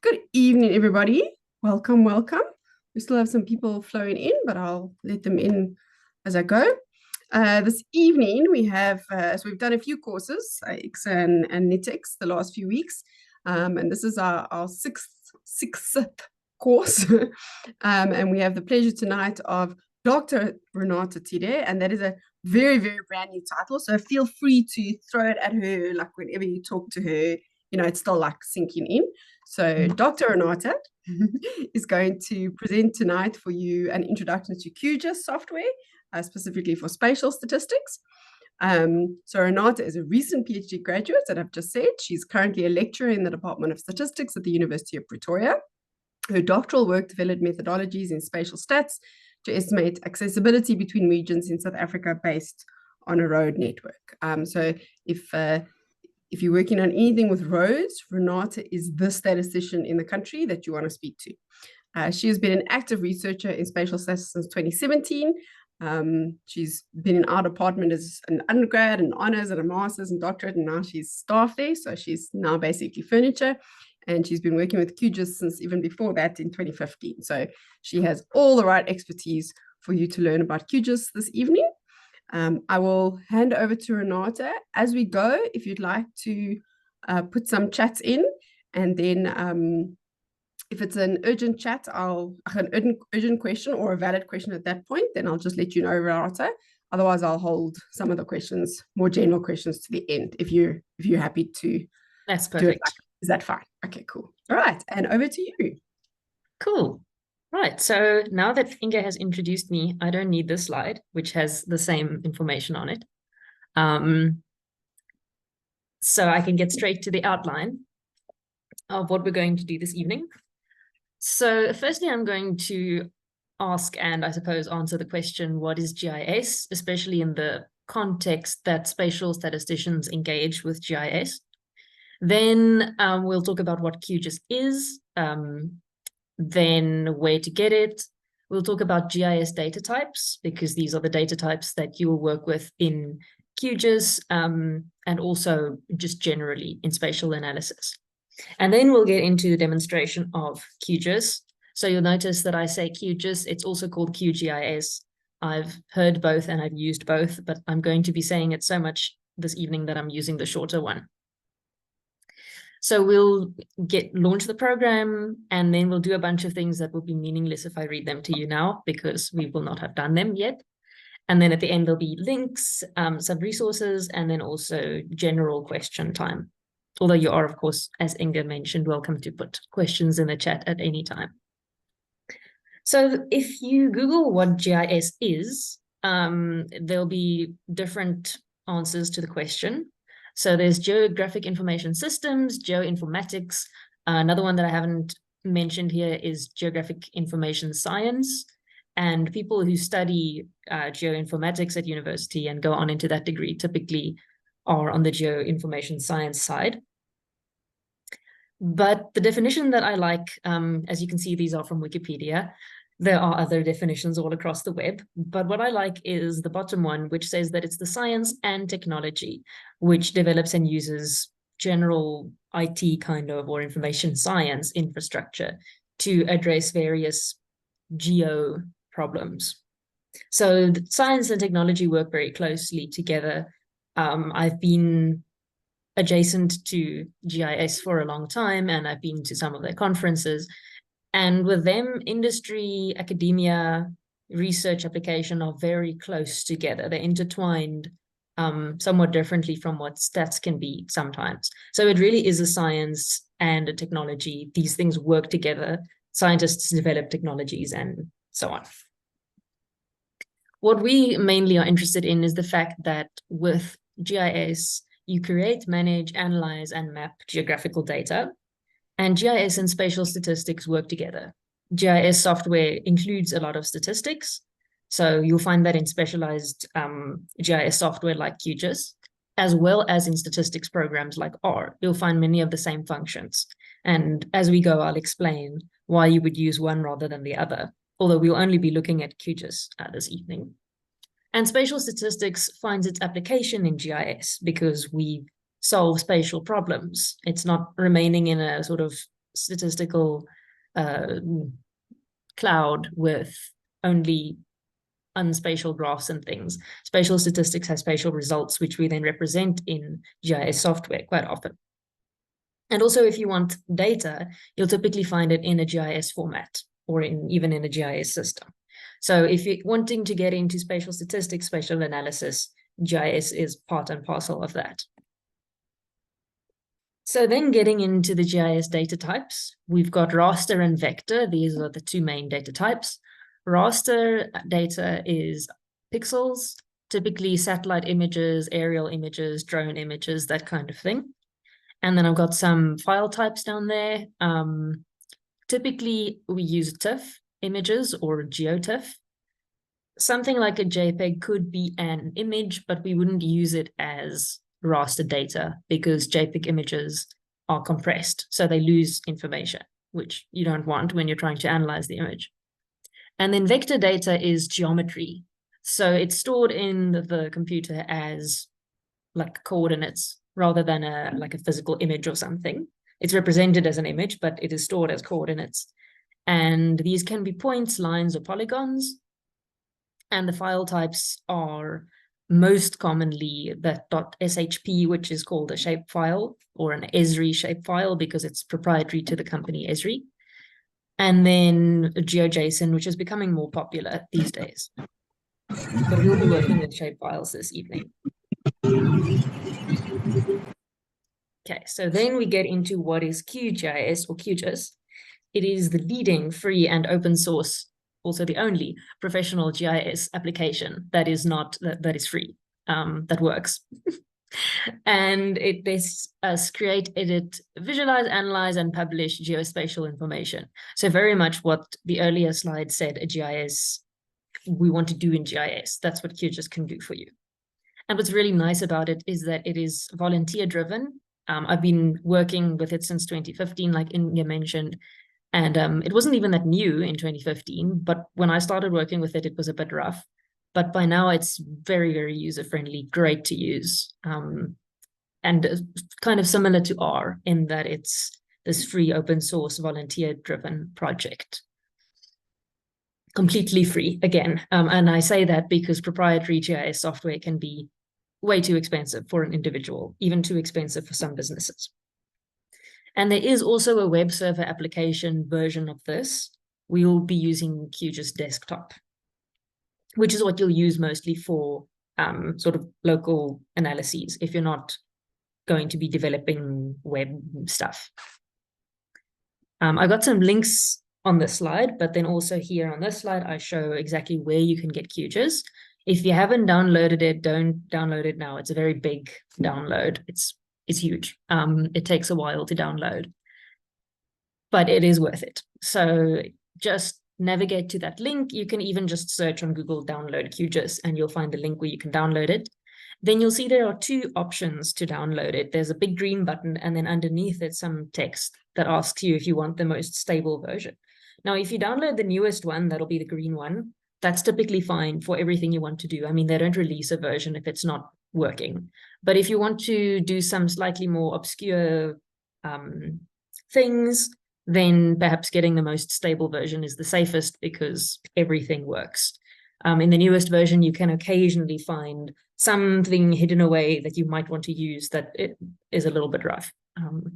Good evening, everybody. Welcome, welcome. We still have some people flowing in, but I'll let them in as I go. This evening, we have, so we've done a few courses, ICCSSA and NITheCS, the last few weeks. And this is our sixth course. And we have the pleasure tonight of Dr. Renate Thiede, and that is a very, very brand new title. So feel free to throw it at her, like whenever you talk to her, it's still like sinking in. So Dr. Renate is going to present tonight for you an introduction to QGIS software, specifically for spatial statistics. So Renate is a recent PhD graduate that I've just said. She's currently a lecturer in the Department of Statistics at the University of Pretoria. Her doctoral work developed methodologies in spatial stats to estimate accessibility between regions in South Africa based on a road network. So if you're working on anything with roads, Renate is the statistician in the country that you want to speak to. She has been an active researcher in spatial stats since 2017. She's been in our department as an undergrad and honors and a master's and doctorate, and now she's staff there. So she's now basically furniture. And she's been working with QGIS since even before that in 2015. So she has all the right expertise for you to learn about QGIS this evening. I will hand over to Renate as we go, if you'd like to put some chats in, and then if it's an urgent chat, an urgent question or a valid question at that point, then I'll just let you know, Renate. Otherwise, I'll hold some of the questions, more general questions, to the end if you're happy to. That's perfect. Is that fine? Okay, cool. All right, and over to you. Cool. Right, so now that Inga has introduced me, I don't need this slide, which has the same information on it. So I can get straight to the outline of what we're going to do this evening. So firstly, I'm going to ask and I suppose answer the question, what is GIS, especially in the context that spatial statisticians engage with GIS. Then we'll talk about what QGIS is, then where to get it. We'll talk about GIS data types, because these are the data types that you will work with in QGIS, and also just generally in spatial analysis. And then we'll get into the demonstration of QGIS. So you'll notice that I say QGIS, it's also called QGIS. I've heard both and I've used both, but I'm going to be saying it so much this evening that I'm using the shorter one. So we'll launch the program, and then we'll do a bunch of things that will be meaningless if I read them to you now, because we will not have done them yet. And then at the end, there'll be links, some resources, and then also general question time. Although you are, of course, as Inga mentioned, welcome to put questions in the chat at any time. So if you Google what GIS is, there'll be different answers to the question. So there's geographic information systems, geoinformatics. Another one that I haven't mentioned here is geographic information science. And people who study geoinformatics at university and go on into that degree typically are on the geoinformation science side. But the definition that I like, as you can see, these are from Wikipedia. There are other definitions all across the web, but what I like is the bottom one, which says that it's the science and technology which develops and uses general IT kind of or information science infrastructure to address various geo problems. So the science and technology work very closely together. I've been adjacent to GIS for a long time, and I've been to some of their conferences. And with them, industry, academia, research application are very close together. They're intertwined somewhat differently from what stats can be sometimes. So it really is a science and a technology. These things work together. Scientists develop technologies and so on. What we mainly are interested in is the fact that with GIS, you create, manage, analyze, and map geographical data. And GIS and spatial statistics work together. GIS software includes a lot of statistics. So you'll find that in specialized GIS software like QGIS, as well as in statistics programs like R. You'll find many of the same functions. And as we go, I'll explain why you would use one rather than the other, although we'll only be looking at QGIS this evening. And spatial statistics finds its application in GIS because we solve spatial problems. It's not remaining in a sort of statistical cloud with only unspatial graphs and things. Spatial statistics has spatial results, which we then represent in GIS software quite often. And also, if you want data, you'll typically find it in a GIS format or even in a GIS system. So if you're wanting to get into spatial statistics, spatial analysis, GIS is part and parcel of that. So then getting into the GIS data types, we've got raster and vector. These are the two main data types. Raster data is pixels, typically satellite images, aerial images, drone images, that kind of thing. And then I've got some file types down there. Typically, we use TIFF images or GeoTIFF. Something like a JPEG could be an image, but we wouldn't use it as raster data because JPEG images are compressed, so they lose information, which you don't want when you're trying to analyze the image. And then vector data is geometry. So it's stored in the computer as like coordinates rather than like a physical image or something. It's represented as an image, but it is stored as coordinates. And these can be points, lines, or polygons. And the file types are most commonly the .shp, which is called a shapefile, or an Esri shapefile because it's proprietary to the company Esri. And then GeoJSON, which is becoming more popular these days. But we'll be working with shapefiles this evening. Okay, so then we get into what is QGIS or QGIS. It is the leading free and open source, also the only professional GIS application that is free, that works. And it lets us create, edit, visualize, analyze, and publish geospatial information. So very much what the earlier slide said, we want to do in GIS. That's what QGIS can do for you. And what's really nice about it is that it is volunteer driven. I've been working with it since 2015, like Inge mentioned, and it wasn't even that new in 2015, but when I started working with it, it was a bit rough. But by now it's very, very user-friendly, great to use, and kind of similar to R in that it's this free open source volunteer-driven project. Completely free, again. And I say that because proprietary GIS software can be way too expensive for an individual, even too expensive for some businesses. And there is also a web server application version of this. We will be using QGIS Desktop, which is what you'll use mostly for sort of local analyses if you're not going to be developing web stuff. I got some links on this slide, but then also here on this slide, I show exactly where you can get QGIS. If you haven't downloaded it, don't download it now. It's a very big download. It's huge. It takes a while to download, but it is worth it. So just navigate to that link. You can even just search on Google download QGIS and you'll find the link where you can download it. Then you'll see there are two options to download it. There's a big green button and then underneath it some text that asks you if you want the most stable version. Now, if you download the newest one, that'll be the green one. That's typically fine for everything you want to do. I mean, they don't release a version if it's not working. But if you want to do some slightly more obscure things, then perhaps getting the most stable version is the safest because everything works. In the newest version, you can occasionally find something hidden away that you might want to use that it is a little bit rough.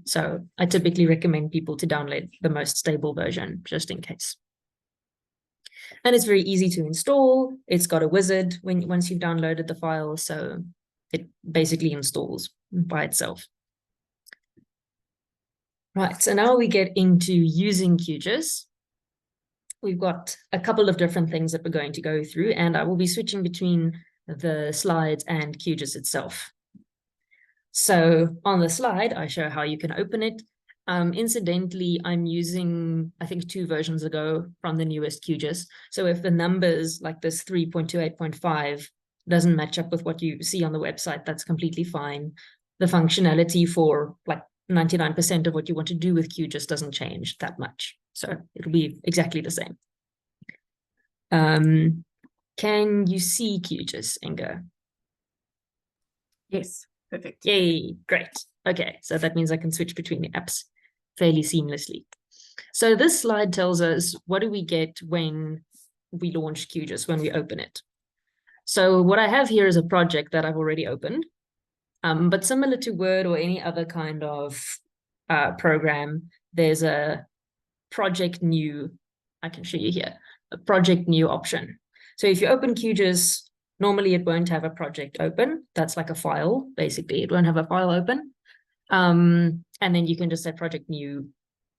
So I typically recommend people to download the most stable version just in case. And it's very easy to install. It's got a wizard once you've downloaded the file, so it basically installs by itself. Right, so now we get into using QGIS. We've got a couple of different things that we're going to go through, and I will be switching between the slides and QGIS itself. So on the slide, I show how you can open it. Incidentally, I'm using, I think, 2 versions ago from the newest QGIS. So if the numbers like this 3.28.5 doesn't match up with what you see on the website, that's completely fine. The functionality for like 99% of what you want to do with QGIS doesn't change that much. So it'll be exactly the same. Can you see QGIS, Inga? Yes, perfect. Yay, great. Okay, so that means I can switch between the apps. fairly seamlessly. So this slide tells us what do we get when we launch QGIS, when we open it. So what I have here is a project that I've already opened, but similar to Word or any other kind of program, there's a project new, I can show you here, a project new option. So if you open QGIS, normally it won't have a project open. That's like a file, basically. It won't have a file open. And then you can just say project new,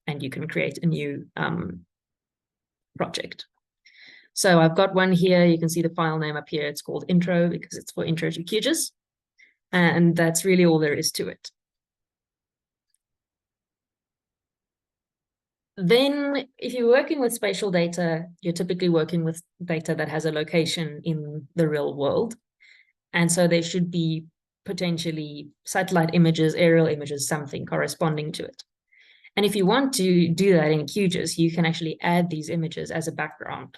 and you can create a new project. So I've got one here. You can see the file name up here. It's called intro because it's for intro to QGIS. And that's really all there is to it. Then if you're working with spatial data, you're typically working with data that has a location in the real world. And so there should be potentially satellite images, aerial images, something corresponding to it. And if you want to do that in QGIS, you can actually add these images as a background.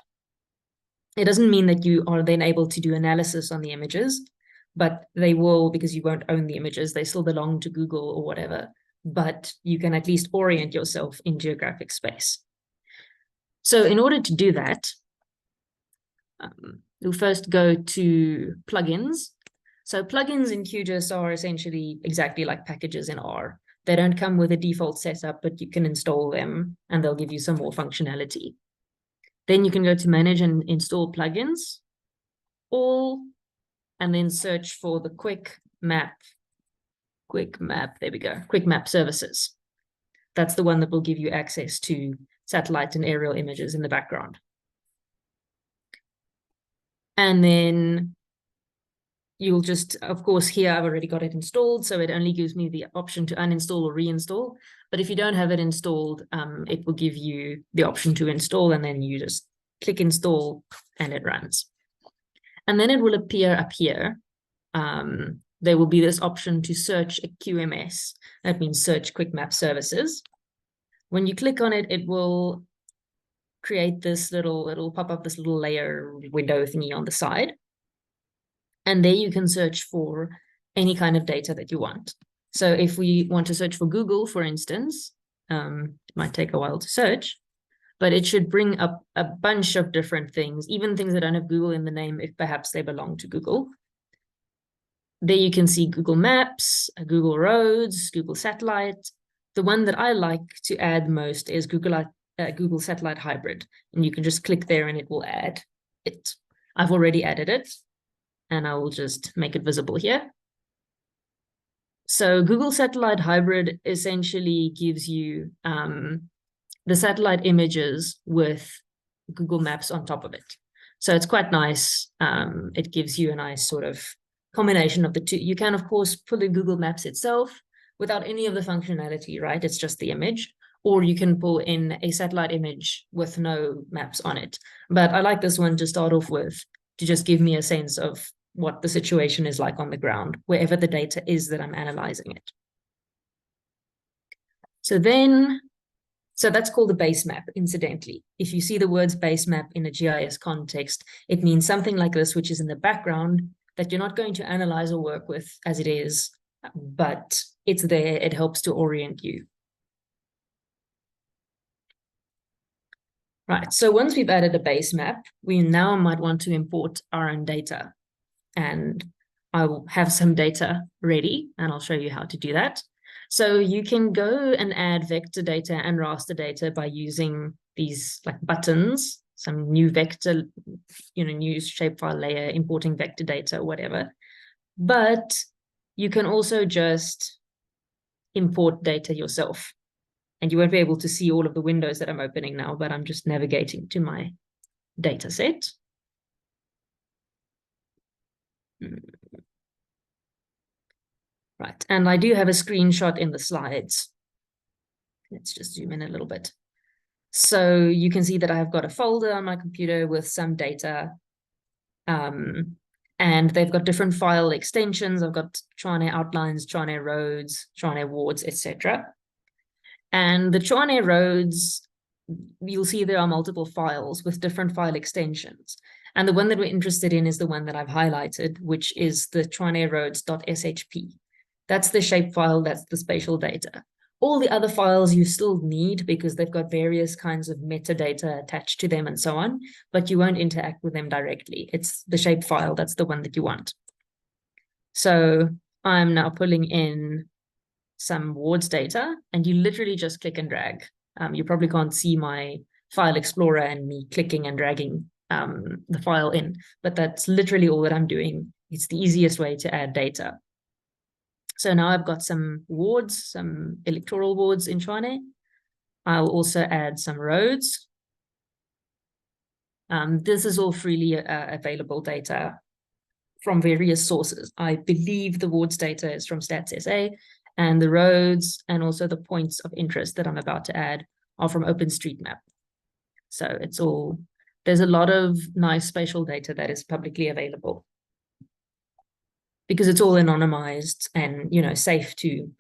It doesn't mean that you are then able to do analysis on the images, but they will, because you won't own the images, they still belong to Google or whatever, but you can at least orient yourself in geographic space. So in order to do that, you'll first go to plugins. So plugins in QGIS are essentially exactly like packages in R. They don't come with a default setup, but you can install them and they'll give you some more functionality. Then you can go to manage and install plugins, all, and then search for the quick map, there we go, quick map services. That's the one that will give you access to satellite and aerial images in the background. And then you'll just, of course, here I've already got it installed, so it only gives me the option to uninstall or reinstall. But if you don't have it installed, it will give you the option to install, and then you just click install and it runs. And then it will appear up here. There will be this option to search a QMS. That means search quick map services. When you click on it, it will create this it'll pop up this little layer window thingy on the side. And there you can search for any kind of data that you want. So if we want to search for Google, for instance, it might take a while to search, but it should bring up a bunch of different things, even things that don't have Google in the name, if perhaps they belong to Google. There you can see Google Maps, Google Roads, Google Satellite. The one that I like to add most is Google Satellite Hybrid. And you can just click there and it will add it. I've already added it, and I will just make it visible here. So Google Satellite Hybrid essentially gives you the satellite images with Google Maps on top of it. So it's quite nice. It gives you a nice sort of combination of the two. You can, of course, pull in Google Maps itself without any of the functionality, right? It's just the image. Or you can pull in a satellite image with no maps on it. But I like this one to start off with, to just give me a sense of what the situation is like on the ground, wherever the data is that I'm analyzing it. So that's called the base map, incidentally. If you see the words base map in a GIS context, it means something like this, which is in the background that you're not going to analyze or work with as it is, but it's there, it helps to orient you. Right, so once we've added a base map, we now might want to import our own data. And I will have some data ready, and I'll show you how to do that. So you can go and add vector data and raster data by using these like buttons, some new vector, new shapefile layer, importing vector data, or whatever. But you can also just import data yourself. And you won't be able to see all of the windows that I'm opening now, but I'm just navigating to my data set. Right, and I do have a screenshot in the slides. Let's just zoom in a little bit. So you can see that I've got a folder on my computer with some data, and they've got different file extensions. I've got Chane outlines, Chane roads, Chane wards, etc. And the Chane roads, you'll see there are multiple files with different file extensions. And the one that we're interested in is the one that I've highlighted, which is the chaneroads.shp. That's the shapefile, that's the spatial data. All the other files you still need because they've got various kinds of metadata attached to them and so on, but you won't interact with them directly. It's the shape file, that's the one that you want. So I'm now pulling in some wards data, and you literally just click and drag. You probably can't see my file explorer and me clicking and dragging the file in, but that's literally all that I'm doing. It's the easiest way to add data. So now I've got some wards, some electoral wards in Tshwane. I'll also add some roads. This is all freely available data from various sources. I believe the wards data is from StatsSA, and the roads and also the points of interest that I'm about to add are from OpenStreetMap. So it's all, there's a lot of nice spatial data that is publicly available, because it's all anonymized and, you know, safe to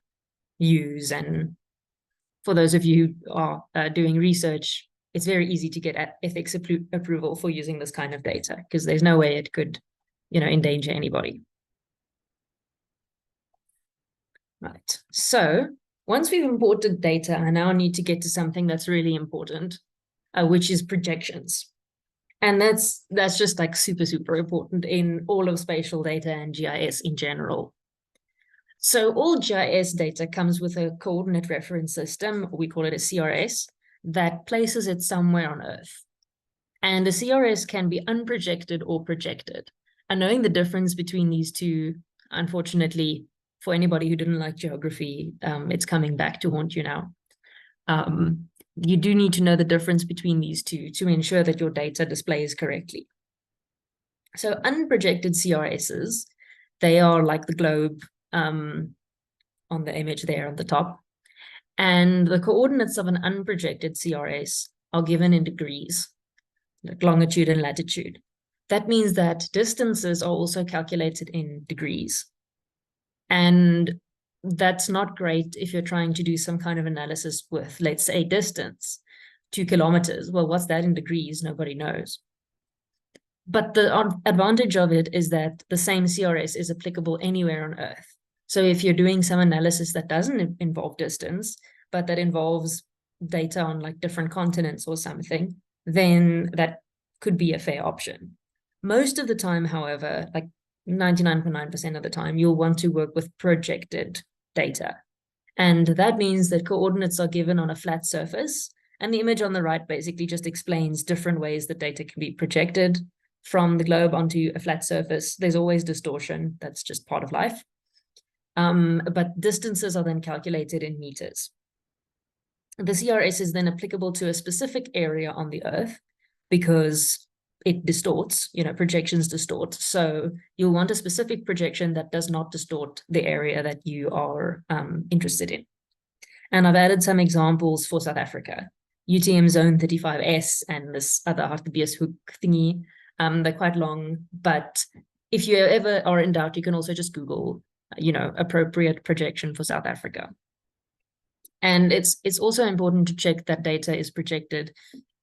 use. And for those of you who are doing research, it's very easy to get ethics approval for using this kind of data, because there's no way it could, you know, endanger anybody. Right, so once we've imported data, I now need to get to something that's really important, which is projections. And that's just like super, super important in all of spatial data and GIS in general. So all GIS data comes with a coordinate reference system, we call it a CRS, that places it somewhere on Earth. And the CRS can be unprojected or projected. And knowing the difference between these two, unfortunately, for anybody who didn't like geography, it's coming back to haunt you now. You do need to know the difference between these two to ensure that your data displays correctly. So unprojected CRSs, they are like the globe on the image there on the top. And the coordinates of an unprojected CRS are given in degrees, like longitude and latitude. That means that distances are also calculated in degrees. And that's not great if you're trying to do some kind of analysis with, let's say, distance, 2 kilometers. Well, what's that in degrees? Nobody knows. But the advantage of it is that the same CRS is applicable anywhere on Earth. So if you're doing some analysis that doesn't involve distance, but that involves data on like different continents or something, then that could be a fair option. Most of the time, however, like 99.9% of the time, you'll want to work with projected data. And that means that coordinates are given on a flat surface. And the image on the right basically just explains different ways that data can be projected from the globe onto a flat surface. There's always distortion. That's just part of life. But distances are then calculated in meters. The CRS is then applicable to a specific area on the Earth because it distorts, you know, projections distort. So you'll want a specific projection that does not distort the area that you are interested in. And I've added some examples for South Africa. UTM Zone 35S and this other Hartbeespoort thingy. They're quite long, but if you ever are in doubt, you can also just Google, you know, appropriate projection for South Africa. And it's also important to check that data is projected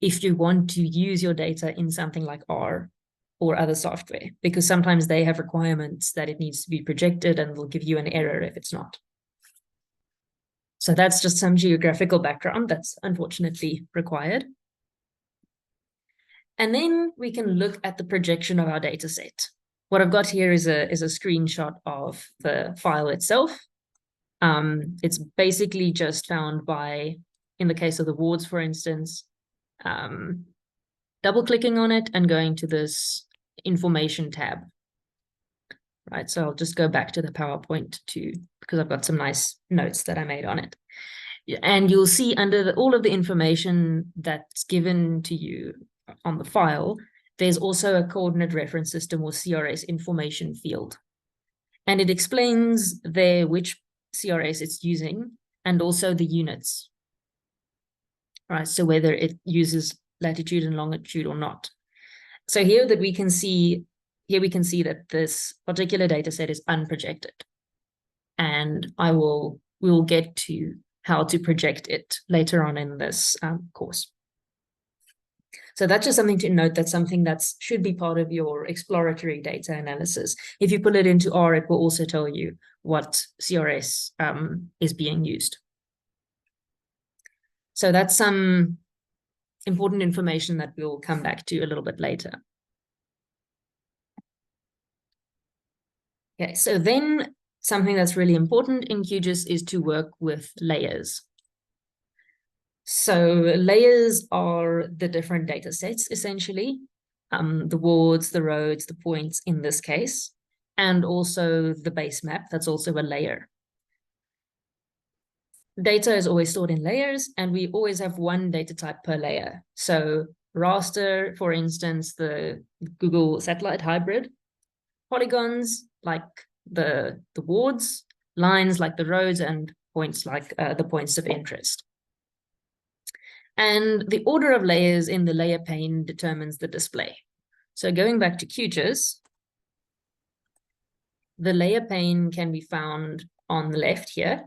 if you want to use your data in something like R or other software, because sometimes they have requirements that it needs to be projected and they'll give you an error if it's not. So that's just some geographical background that's unfortunately required. And then we can look at the projection of our data set. What I've got here is a screenshot of the file itself. It's basically just found by, in the case of the wards, for instance, double-clicking on it and going to this information tab. Right, so I'll just go back to the PowerPoint because I've got some nice notes that I made on it. And you'll see under all of the information that's given to you on the file, there's also a coordinate reference system or CRS information field. And it explains there which CRS it's using and also the units. Right, so whether it uses latitude and longitude or not. So here we can see that this particular data set is unprojected. And we will get to how to project it later on in this course. So that's just something to note. That's something that should be part of your exploratory data analysis. If you put it into R, it will also tell you what CRS is being used. So that's some important information that we'll come back to a little bit later. Okay, so then something that's really important in QGIS is to work with layers. So layers are the different data sets, essentially, the wards, the roads, the points in this case, and also the base map, that's also a layer. Data is always stored in layers, and we always have one data type per layer. So raster, for instance, the Google satellite hybrid, polygons like the wards, lines like the roads, and points like the points of interest. And the order of layers in the layer pane determines the display. So going back to QGIS, the layer pane can be found on the left here.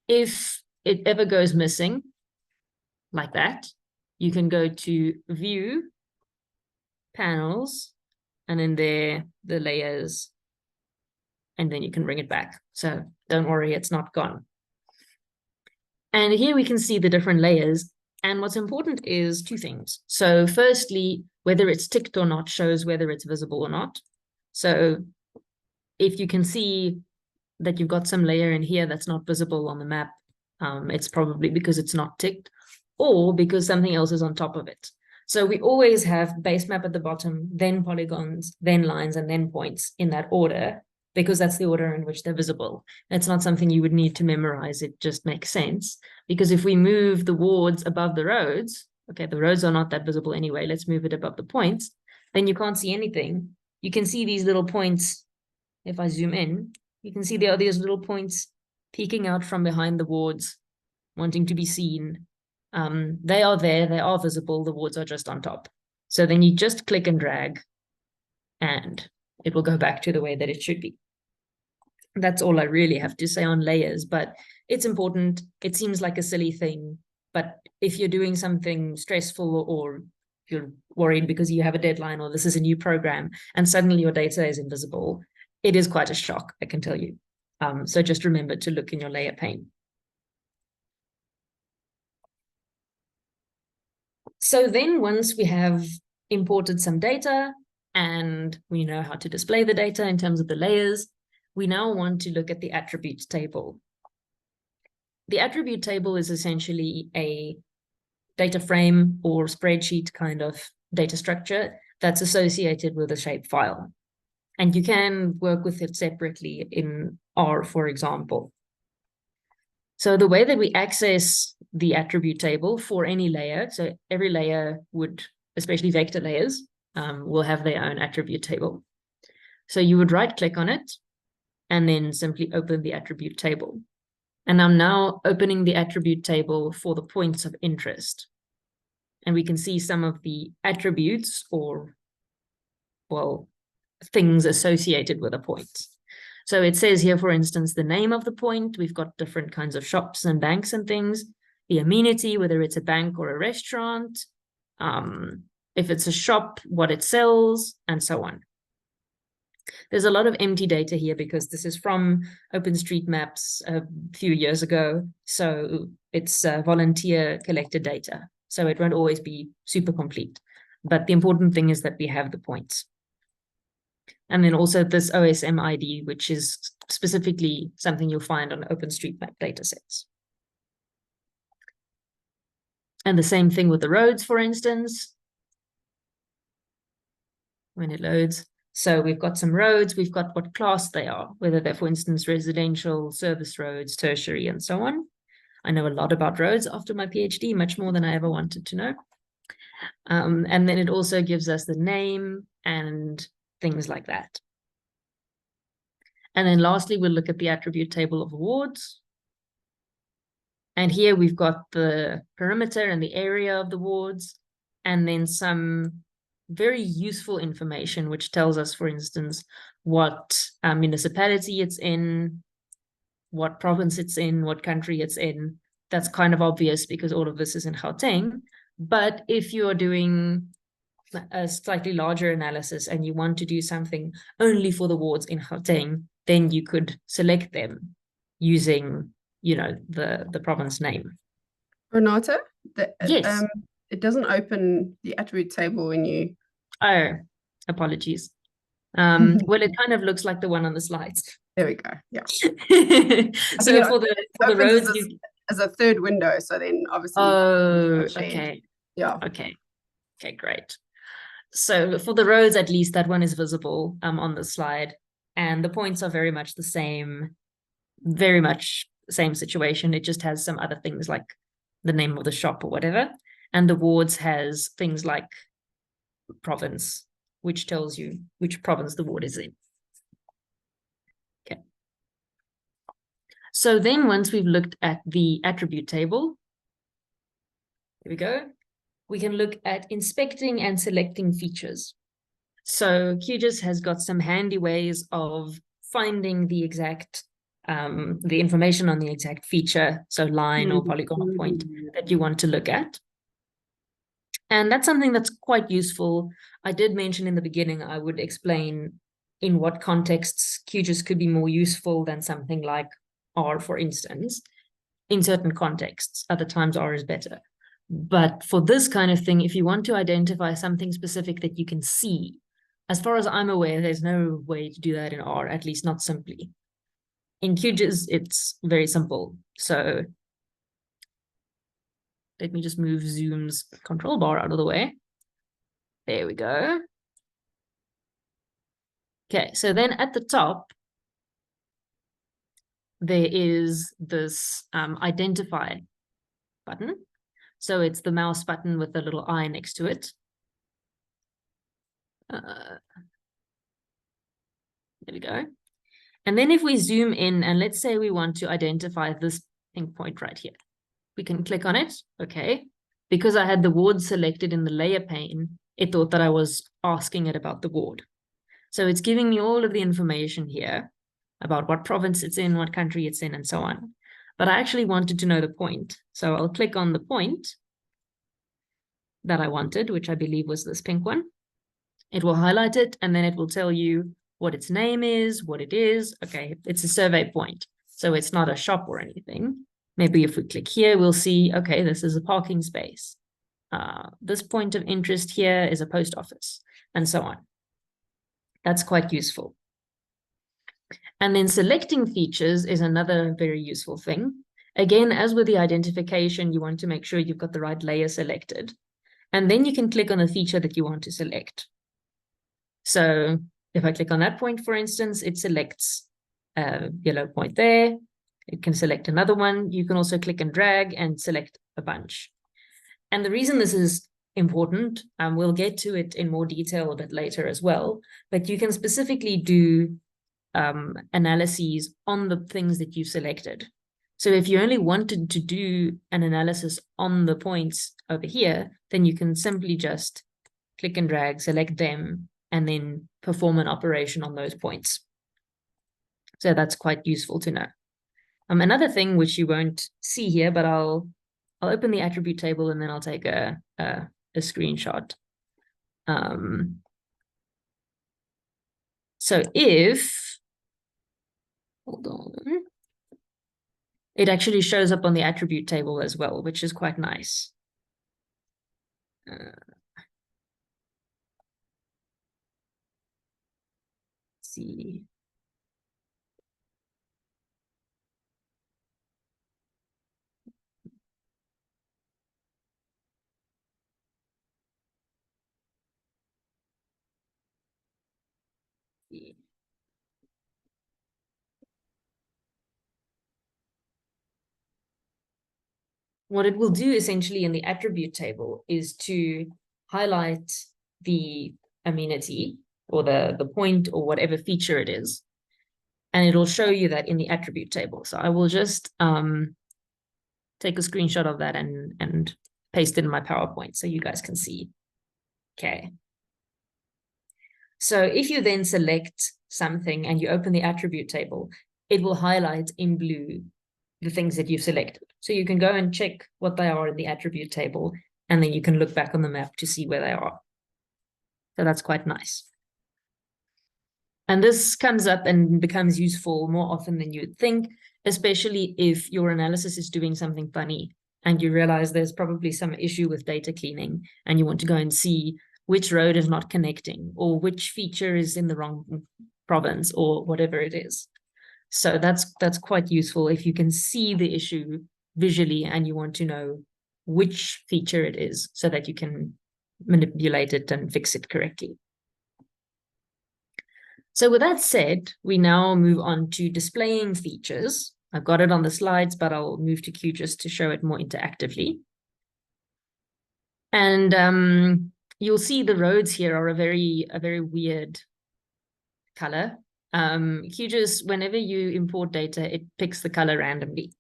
If it ever goes missing, like that, you can go to View, Panels, and in there, the layers, and then you can bring it back. So don't worry, it's not gone. And here we can see the different layers. And what's important is two things. So firstly, whether it's ticked or not shows whether it's visible or not. So if you can see that you've got some layer in here that's not visible on the map, it's probably because it's not ticked or because something else is on top of it. So we always have base map at the bottom, then polygons, then lines, and then points in that order, because that's the order in which they're visible. It's not something you would need to memorize. It just makes sense. Because if we move the wards above the roads, okay, the roads are not that visible anyway, let's move it above the points, then you can't see anything. You can see these little points. If I zoom in, you can see there are these little points peeking out from behind the wards, wanting to be seen. They are there, they are visible, the wards are just on top. So then you just click and drag, and it will go back to the way that it should be. That's all I really have to say on layers, but it's important. It seems like a silly thing, but if you're doing something stressful or you're worried because you have a deadline or this is a new program and suddenly your data is invisible, it is quite a shock, I can tell you. So just remember to look in your layer pane. So then once we have imported some data and we know how to display the data in terms of the layers, we now want to look at the attributes table. The attribute table is essentially a data frame or spreadsheet kind of data structure that's associated with a shape file. And you can work with it separately in R, for example. So the way that we access the attribute table for any layer, so every layer would, especially vector layers, will have their own attribute table. So you would right click on it and then simply open the attribute table. And I'm now opening the attribute table for the points of interest. And we can see some of the attributes or, well, things associated with a point. So it says here, for instance, the name of the point. We've got different kinds of shops and banks and things. The amenity, whether it's a bank or a restaurant. If it's a shop, what it sells, and so on. There's a lot of empty data here because this is from OpenStreetMaps a few years ago. So it's volunteer collected data. So it won't always be super complete. But the important thing is that we have the points. And then also this OSM ID, which is specifically something you'll find on OpenStreetMap datasets. And the same thing with the roads, for instance, when it loads. So we've got some roads, we've got what class they are, whether they're, for instance, residential, service roads, tertiary, and so on. I know a lot about roads after my PhD, much more than I ever wanted to know. And then it also gives us the name and things like that. And then lastly, we'll look at the attribute table of wards. And here we've got the perimeter and the area of the wards, and then some very useful information, which tells us, for instance, what municipality it's in, what province it's in, what country it's in. That's kind of obvious because all of this is in Gauteng. But if you're doing a slightly larger analysis and you want to do something only for the wards in Gauteng, then you could select them using, you know, the province name. Renata, Yes. it doesn't open the attribute table when you. Oh, apologies. Well, it kind of looks like the one on the slides. There we go. Yeah. So for the roads, as a third window. So then obviously. Oh, okay. Yeah. Okay. Okay, great. So for the roads, at least that one is visible on the slide, and the points are very much the same, very much same situation. It just has some other things like the name of the shop or whatever, and the wards has things like province, which tells you which province the ward is in. Okay. So then once we've looked at the attribute table, here we go, we can look at inspecting and selecting features. So QGIS has got some handy ways of finding the exact, the information on the exact feature, so line or polygon or point that you want to look at. And that's something that's quite useful. I did mention in the beginning, I would explain in what contexts QGIS could be more useful than something like R, for instance. In certain contexts, other times R is better. But for this kind of thing, if you want to identify something specific that you can see, as far as I'm aware, there's no way to do that in R, at least not simply. In QGIS, it's very simple. So let me just move Zoom's control bar out of the way. There we go. Okay, so then at the top, there is this identify button. So it's the mouse button with the little eye next to it. There we go. And then if we zoom in and let's say we want to identify this pink point right here, we can click on it. Okay. Because I had the ward selected in the layer pane, it thought that I was asking it about the ward. So it's giving me all of the information here about what province it's in, what country it's in, and so on. But I actually wanted to know the point. So I'll click on the point that I wanted, which I believe was this pink one. It will highlight it, and then it will tell you what its name is, what it is. Okay, it's a survey point, so it's not a shop or anything. Maybe if we click here, we'll see, okay, this is a parking space. This point of interest here is a post office, and so on. That's quite useful. And then selecting features is another very useful thing. Again, as with the identification, you want to make sure you've got the right layer selected. And then you can click on the feature that you want to select. So if I click on that point, for instance, it selects a yellow point there. It can select another one. You can also click and drag and select a bunch. And the reason this is important, we'll get to it in more detail a bit later as well, but you can specifically do analyses on the things that you selected. So if you only wanted to do an analysis on the points over here, then you can simply just click and drag, select them, and then perform an operation on those points. So that's quite useful to know. Another thing which you won't see here, but I'll open the attribute table and then I'll take a screenshot. So if, hold on, it actually shows up on the attribute table as well, which is quite nice. Let's see. What it will do essentially in the attribute table is to highlight the amenity or the point or whatever feature it is. And it'll show you that in the attribute table. So I will just take a screenshot of that and paste it in my PowerPoint so you guys can see. Okay. So if you then select something and you open the attribute table, it will highlight in blue the things that you've selected. So you can go and check what they are in the attribute table, and then you can look back on the map to see where they are. So that's quite nice. And this comes up and becomes useful more often than you'd think, especially if your analysis is doing something funny and you realize there's probably some issue with data cleaning, and you want to go and see which road is not connecting, or which feature is in the wrong province, or whatever it is. So that's quite useful if you can see the issue visually and you want to know which feature it is so that you can manipulate it and fix it correctly. So with that said, we now move on to displaying features. I've got it on the slides, but I'll move to QGIS to show it more interactively. And you'll see the roads here are a very weird color. QGIS, whenever you import data, it picks the color randomly.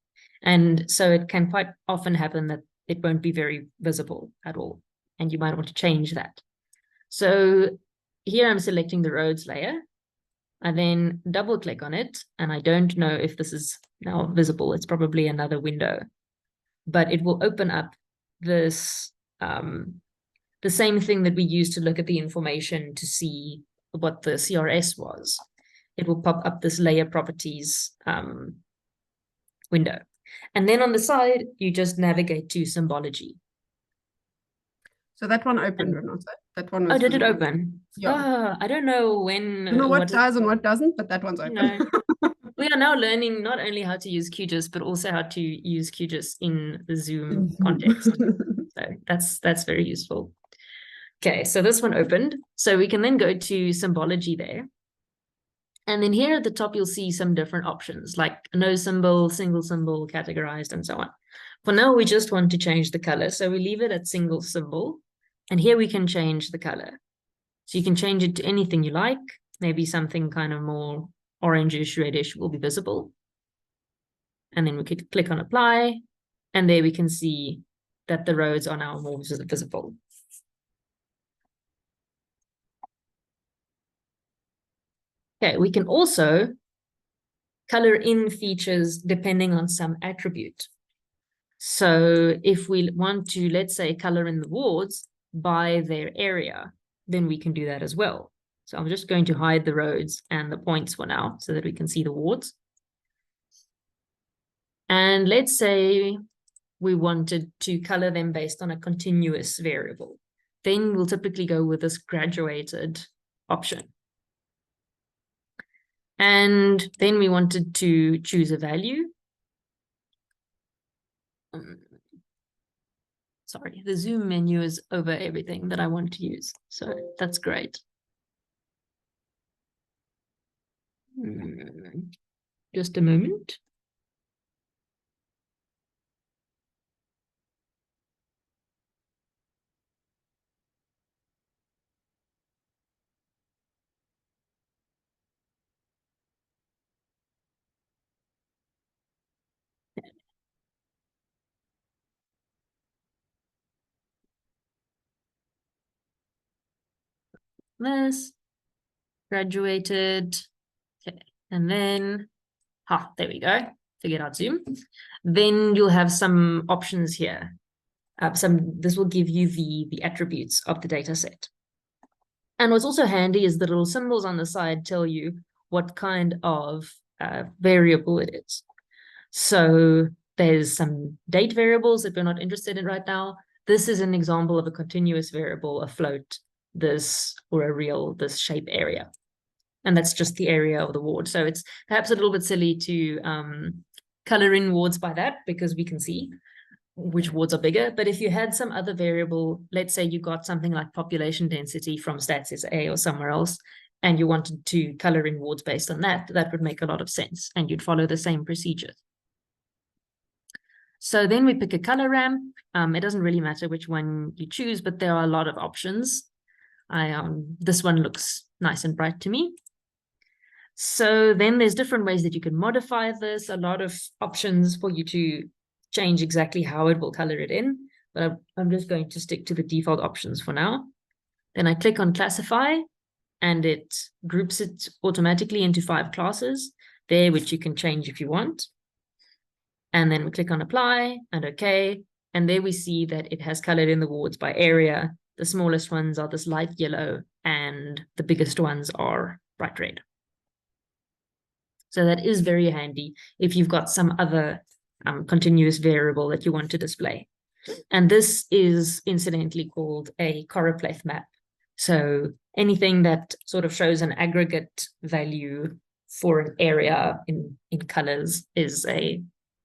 And so it can quite often happen that it won't be very visible at all. And you might want to change that. So here I'm selecting the roads layer. I then double click on it, and I don't know if this is now visible. It's probably another window, but it will open up this, the same thing that we used to look at the information to see what the CRS was. It will pop up this layer properties window. And then on the side, you just navigate to symbology. So that one opened, Renate. That one was. Oh, did it open? Yeah. I don't know when. I don't know what does and what doesn't, but that one's open. We are now learning not only how to use QGIS, but also how to use QGIS in the Zoom context. So that's very useful. Okay, so this one opened. So we can then go to symbology there. And then here at the top, you'll see some different options like no symbol, single symbol, categorized, and so on. For now, we just want to change the color. So we leave it at single symbol. And here we can change the color. So you can change it to anything you like. Maybe something kind of more orangish, reddish will be visible. And then we could click on apply. And there we can see that the roads are now more visible. Okay, we can also color in features depending on some attribute. So if we want to, let's say, color in the wards by their area, then we can do that as well. So I'm just going to hide the roads and the points for now so that we can see the wards. And let's say we wanted to color them based on a continuous variable. Then we'll typically go with this graduated option. And then we wanted to choose a value. Sorry, the Zoom menu is over everything that I want to use. So that's great. Just a moment. This graduated. Okay, and then there we go. Figured out Zoom. Then you'll have some options here. This will give you the attributes of the data set. And what's also handy is the little symbols on the side tell you what kind of variable it is. So there's some date variables that we're not interested in right now. This is an example of a continuous variable, a float, this, or a real, this shape area. And that's just the area of the ward. So it's perhaps a little bit silly to color in wards by that because we can see which wards are bigger. But if you had some other variable, let's say you got something like population density from StatsSA or somewhere else, and you wanted to color in wards based on that, that would make a lot of sense. And you'd follow the same procedure. So then we pick a color ramp. It doesn't really matter which one you choose, but there are a lot of options. This one looks nice and bright to me. So then there's different ways that you can modify this, a lot of options for you to change exactly how it will color it in. But I'm just going to stick to the default options for now. Then I click on classify, and it groups it automatically into 5 classes there, which you can change if you want. And then we click on apply and OK. And there we see that it has colored in the wards by area. The smallest ones are this light yellow, and the biggest ones are bright red. So that is very handy if you've got some other continuous variable that you want to display. And this is incidentally called a choropleth map. So anything that sort of shows an aggregate value for an area in colors is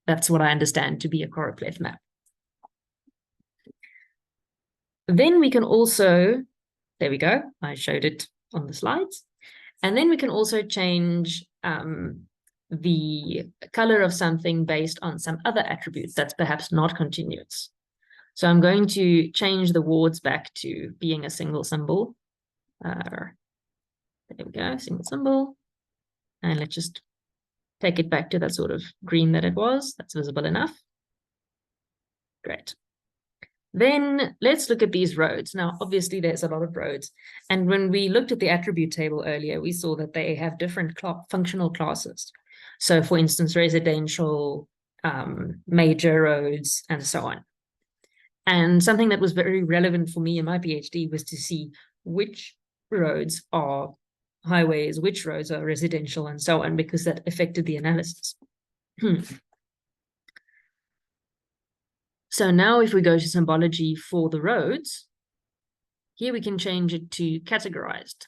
that's what I understand to be a choropleth map. Then we can also, there we go, I showed it on the slides. And then we can also change the color of something based on some other attributes that's perhaps not continuous. So I'm going to change the wards back to being a single symbol. There we go, single symbol. And let's just take it back to that sort of green that it was. That's visible enough. Great. Then let's look at these roads. Now, obviously, there's a lot of roads. And when we looked at the attribute table earlier, we saw that they have different functional classes. So, for instance, residential, major roads, and so on. And something that was very relevant for me in my PhD was to see which roads are highways, which roads are residential, and so on, because that affected the analysis. So now if we go to symbology for the roads, here we can change it to categorized.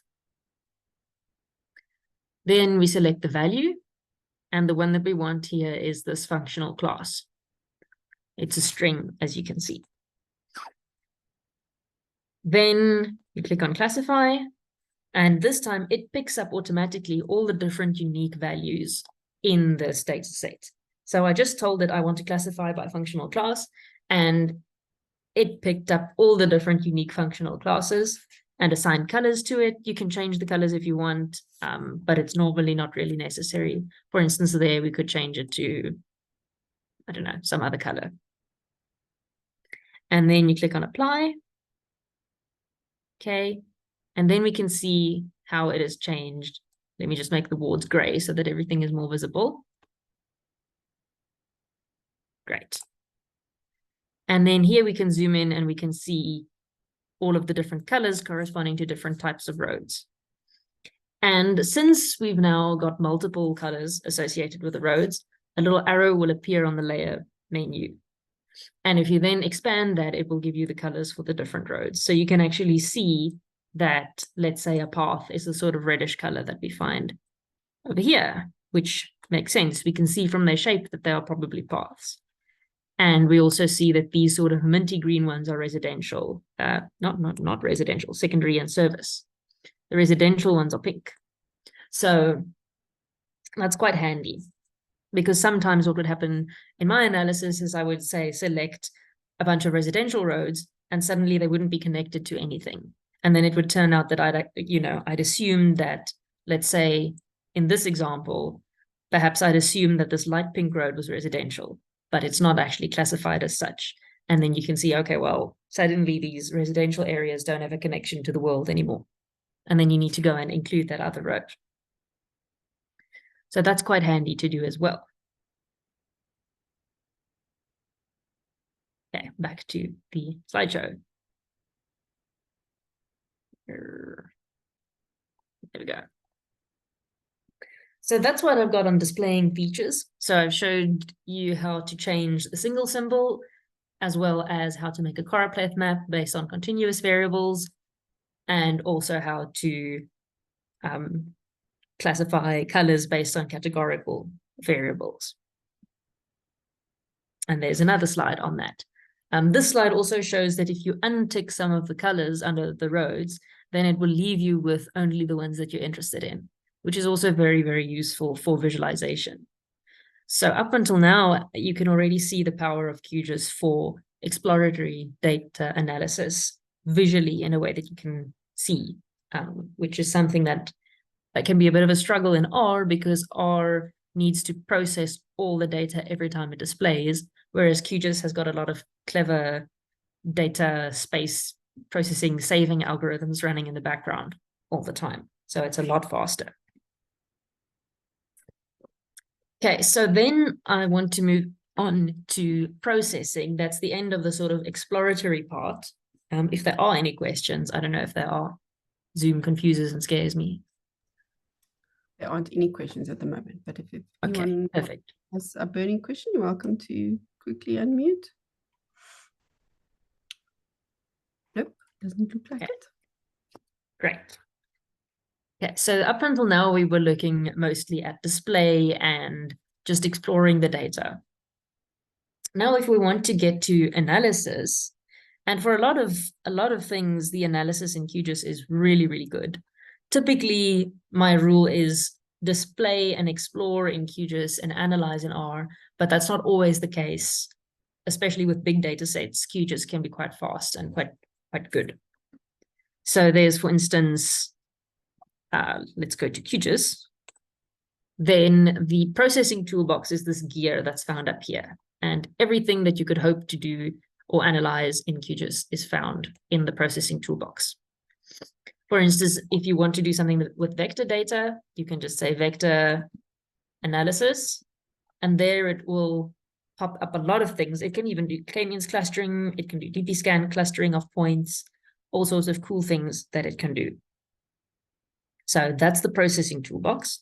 Then we select the value, and the one that we want here is this functional class. It's a string, as you can see. Then you click on classify, and this time it picks up automatically all the different unique values in this data set. So I just told it I want to classify by functional class, and it picked up all the different unique functional classes and assigned colors to it. You can change the colors if you want, but it's normally not really necessary. For instance, there we could change it to, I don't know, some other color. And then you click on apply. Okay. And then we can see how it has changed. Let me just make the wards gray so that everything is more visible. Great. And then here we can zoom in and we can see all of the different colors corresponding to different types of roads. And since we've now got multiple colors associated with the roads, a little arrow will appear on the layer menu. And if you then expand that, it will give you the colors for the different roads. So you can actually see that, let's say, a path is the sort of reddish color that we find over here, which makes sense. We can see from their shape that they are probably paths. And we also see that these sort of minty green ones are residential, not residential, secondary and service. The residential ones are pink. So that's quite handy, because sometimes what would happen in my analysis is I would say select a bunch of residential roads and suddenly they wouldn't be connected to anything. And then it would turn out that I'd assume that, let's say in this example, perhaps I'd assume that this light pink road was residential, but it's not actually classified as such. And then you can see, okay, well, suddenly these residential areas don't have a connection to the world anymore. And then you need to go and include that other road. So that's quite handy to do as well. Okay, back to the slideshow. There we go. So that's what I've got on displaying features. So I've showed you how to change the single symbol, as well as how to make a choropleth map based on continuous variables, and also how to classify colors based on categorical variables. And there's another slide on that. This slide also shows that if you untick some of the colors under the roads, then it will leave you with only the ones that you're interested in, which is also very, very useful for visualization. So up until now, you can already see the power of QGIS for exploratory data analysis visually in a way that you can see, which is something that can be a bit of a struggle in R, because R needs to process all the data every time it displays, whereas QGIS has got a lot of clever data space processing, saving algorithms running in the background all the time. So it's a lot faster. Okay, so then I want to move on to processing. That's the end of the sort of exploratory part. If there are any questions, I don't know if there are. Zoom confuses and scares me. there aren't any questions at the moment, but if Okay, anyone perfect. has a burning question, you're welcome to quickly unmute. Nope, doesn't look like it. Great. Okay, so up until now, we were looking mostly at display and just exploring the data. Now, if we want to get to analysis, and for a lot of things, the analysis in QGIS is really, really good. Typically, my rule is display and explore in QGIS and analyze in R, but that's not always the case, especially with big data sets. QGIS can be quite fast and quite good. So there's, for instance, let's go to QGIS. Then the processing toolbox is this gear that's found up here. And everything that you could hope to do or analyze in QGIS is found in the processing toolbox. For instance, if you want to do something with vector data, you can just say vector analysis, and there it will pop up a lot of things. It can even do k-means clustering, it can do DP scan clustering of points, all sorts of cool things that it can do. So that's the processing toolbox.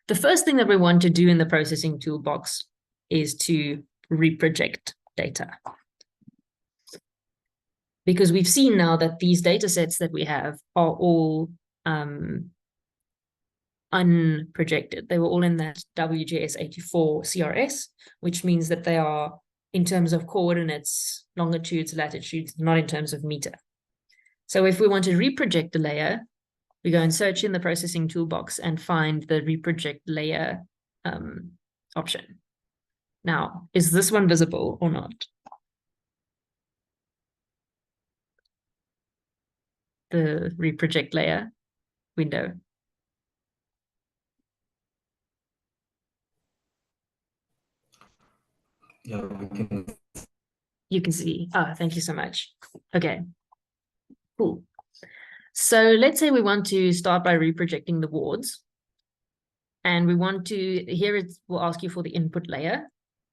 The first thing that we want to do in the processing toolbox is to reproject data. Because we've seen now that these data sets that we have are all unprojected. They were all in that WGS 84 CRS, which means that they are in terms of coordinates, longitudes, latitudes, not in terms of meter. So if we want to reproject a layer, we go and search in the processing toolbox and find the reproject layer option. Now, is this one visible or not? The reproject layer window. Yeah, you can see. Thank you so much. Okay, cool. So let's say we want to start by reprojecting the wards. And we want to, here it will ask you for the input layer.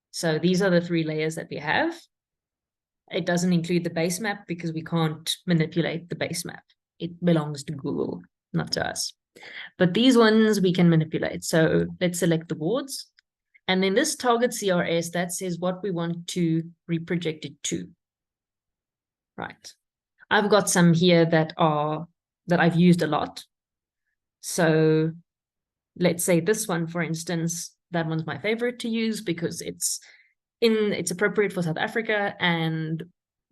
So these are the 3 layers that we have. It doesn't include the base map because we can't manipulate the base map. It belongs to Google, not to us. But these ones we can manipulate. So let's select the wards. And in this target CRS, that says what we want to reproject it to. Right. I've got some here that I've used a lot. So let's say this one, for instance, that one's my favorite to use because it's appropriate for South Africa and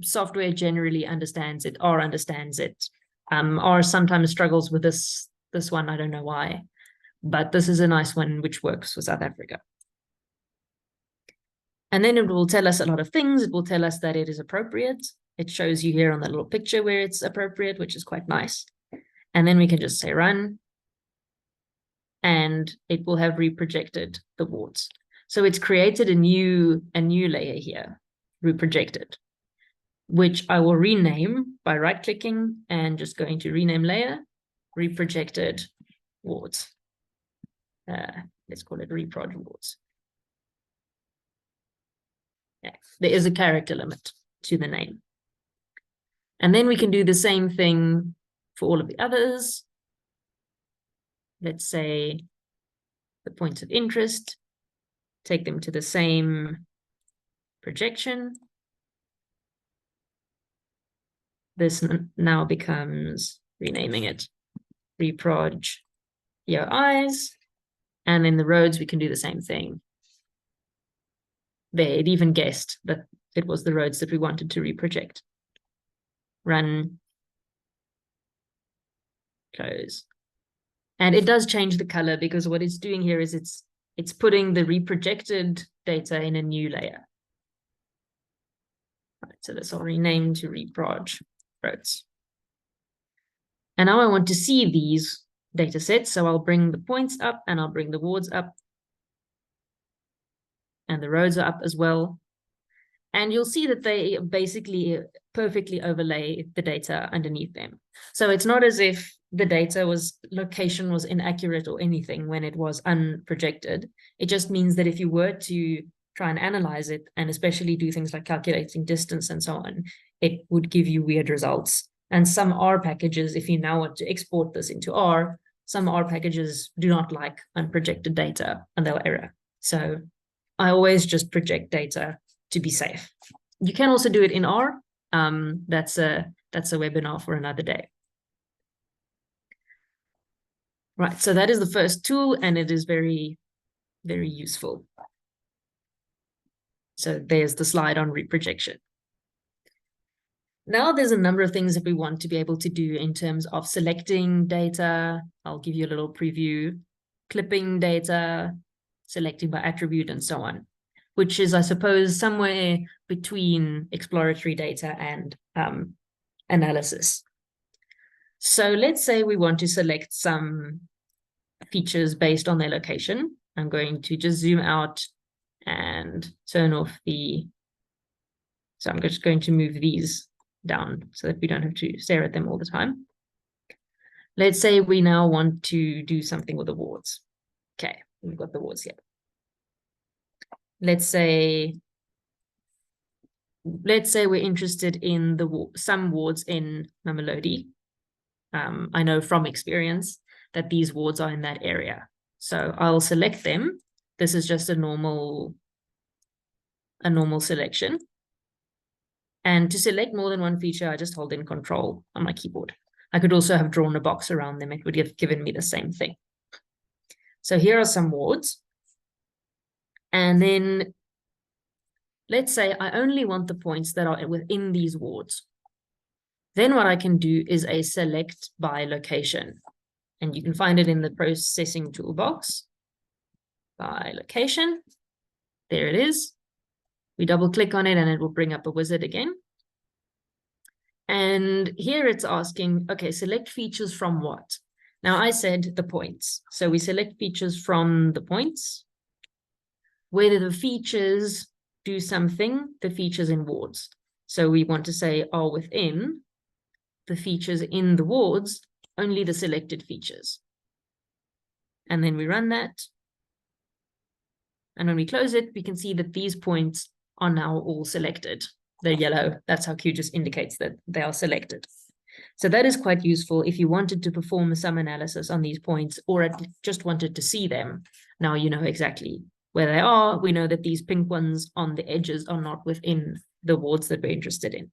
software generally understands it. R understands it. R sometimes struggles with this one. I don't know why, but this is a nice one which works for South Africa. And then it will tell us a lot of things. It will tell us that it is appropriate. It shows you here on the little picture where it's appropriate, which is quite nice. And then we can just say run. And it will have reprojected the wards. So it's created a new layer here, reprojected, which I will rename by right-clicking and just going to rename layer, reprojected wards. Let's call it reproj wards. Yeah, there is a character limit to the name. And then we can do the same thing for all of the others. Let's say the points of interest, take them to the same projection. This now becomes, renaming it, reproj eyes. And in the roads, we can do the same thing. There, it even guessed that it was the roads that we wanted to reproject. Run, close. And it does change the color because what it's doing here is it's putting the reprojected data in a new layer. Right, so this I'll rename to reproj roads. And now I want to see these data sets. So I'll bring the points up and I'll bring the wards up. And the roads are up as well. And you'll see that they basically perfectly overlay the data underneath them. So it's not as if the data location was inaccurate or anything when it was unprojected. It just means that if you were to try and analyze it, and especially do things like calculating distance and so on, it would give you weird results. And some R packages, if you now want to export this into R, some R packages do not like unprojected data and they'll error. So I always just project data to be safe. You can also do it in R. That's a webinar for another day. Right, so that is the first tool, and it is very, very useful. So there's the slide on reprojection. Now there's a number of things that we want to be able to do in terms of selecting data. I'll give you a little preview, clipping data, selecting by attribute, and so on, which is, I suppose, somewhere between exploratory data and analysis. So let's say we want to select some features based on their location. I'm going to just zoom out and turn off so I'm just going to move these down so that we don't have to stare at them all the time. Let's say we now want to do something with awards. Okay, we've got the awards here. Let's say we're interested in some wards in Mamelodi. I know from experience that these wards are in that area. So I'll select them. This is just a normal selection. And to select more than one feature, I just hold in Control on my keyboard. I could also have drawn a box around them. It would have given me the same thing. So here are some wards. And then let's say I only want the points that are within these wards. Then what I can do is a select by location. And you can find it in the processing toolbox by location. There it is. We double click on it and it will bring up a wizard again. And here it's asking, okay, select features from what? Now I said the points. So we select features from the points. Whether the features do something, the features in wards. So we want to say are within the features in the wards, only the selected features. And then we run that. And when we close it, we can see that these points are now all selected. They're yellow. That's how QGIS indicates that they are selected. So that is quite useful if you wanted to perform some analysis on these points or just wanted to see them. Now you know exactly where they are. We know that these pink ones on the edges are not within the wards that we're interested in.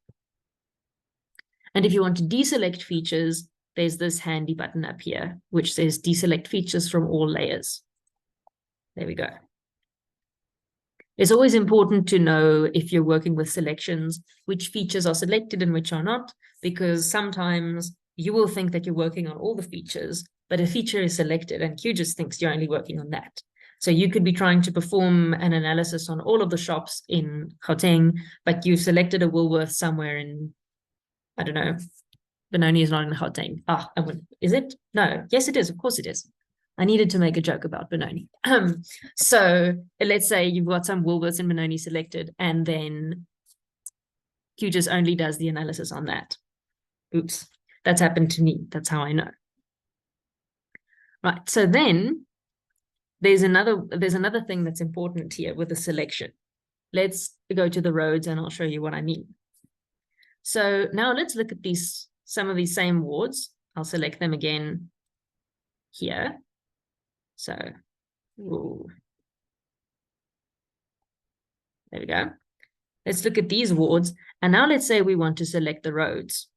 And if you want to deselect features, there's this handy button up here, which says deselect features from all layers. There we go. It's always important to know if you're working with selections, which features are selected and which are not, because sometimes you will think that you're working on all the features, but a feature is selected and QGIS thinks you're only working on that. So you could be trying to perform an analysis on all of the shops in Gauteng, but you've selected a Woolworth somewhere in, I don't know, Benoni is not in Gauteng. Is it? No. Yes, it is. Of course it is. I needed to make a joke about Benoni. So let's say you've got some Woolworths in Benoni selected, and then QGIS only does the analysis on that. Oops, that's happened to me. That's how I know. Right. So then there's another thing that's important here with the selection. Let's go to the roads, and I'll show you what I mean. So now let's look at some of these same wards. I'll select them again here. So, there we go. Let's look at these wards. And now let's say we want to select the roads.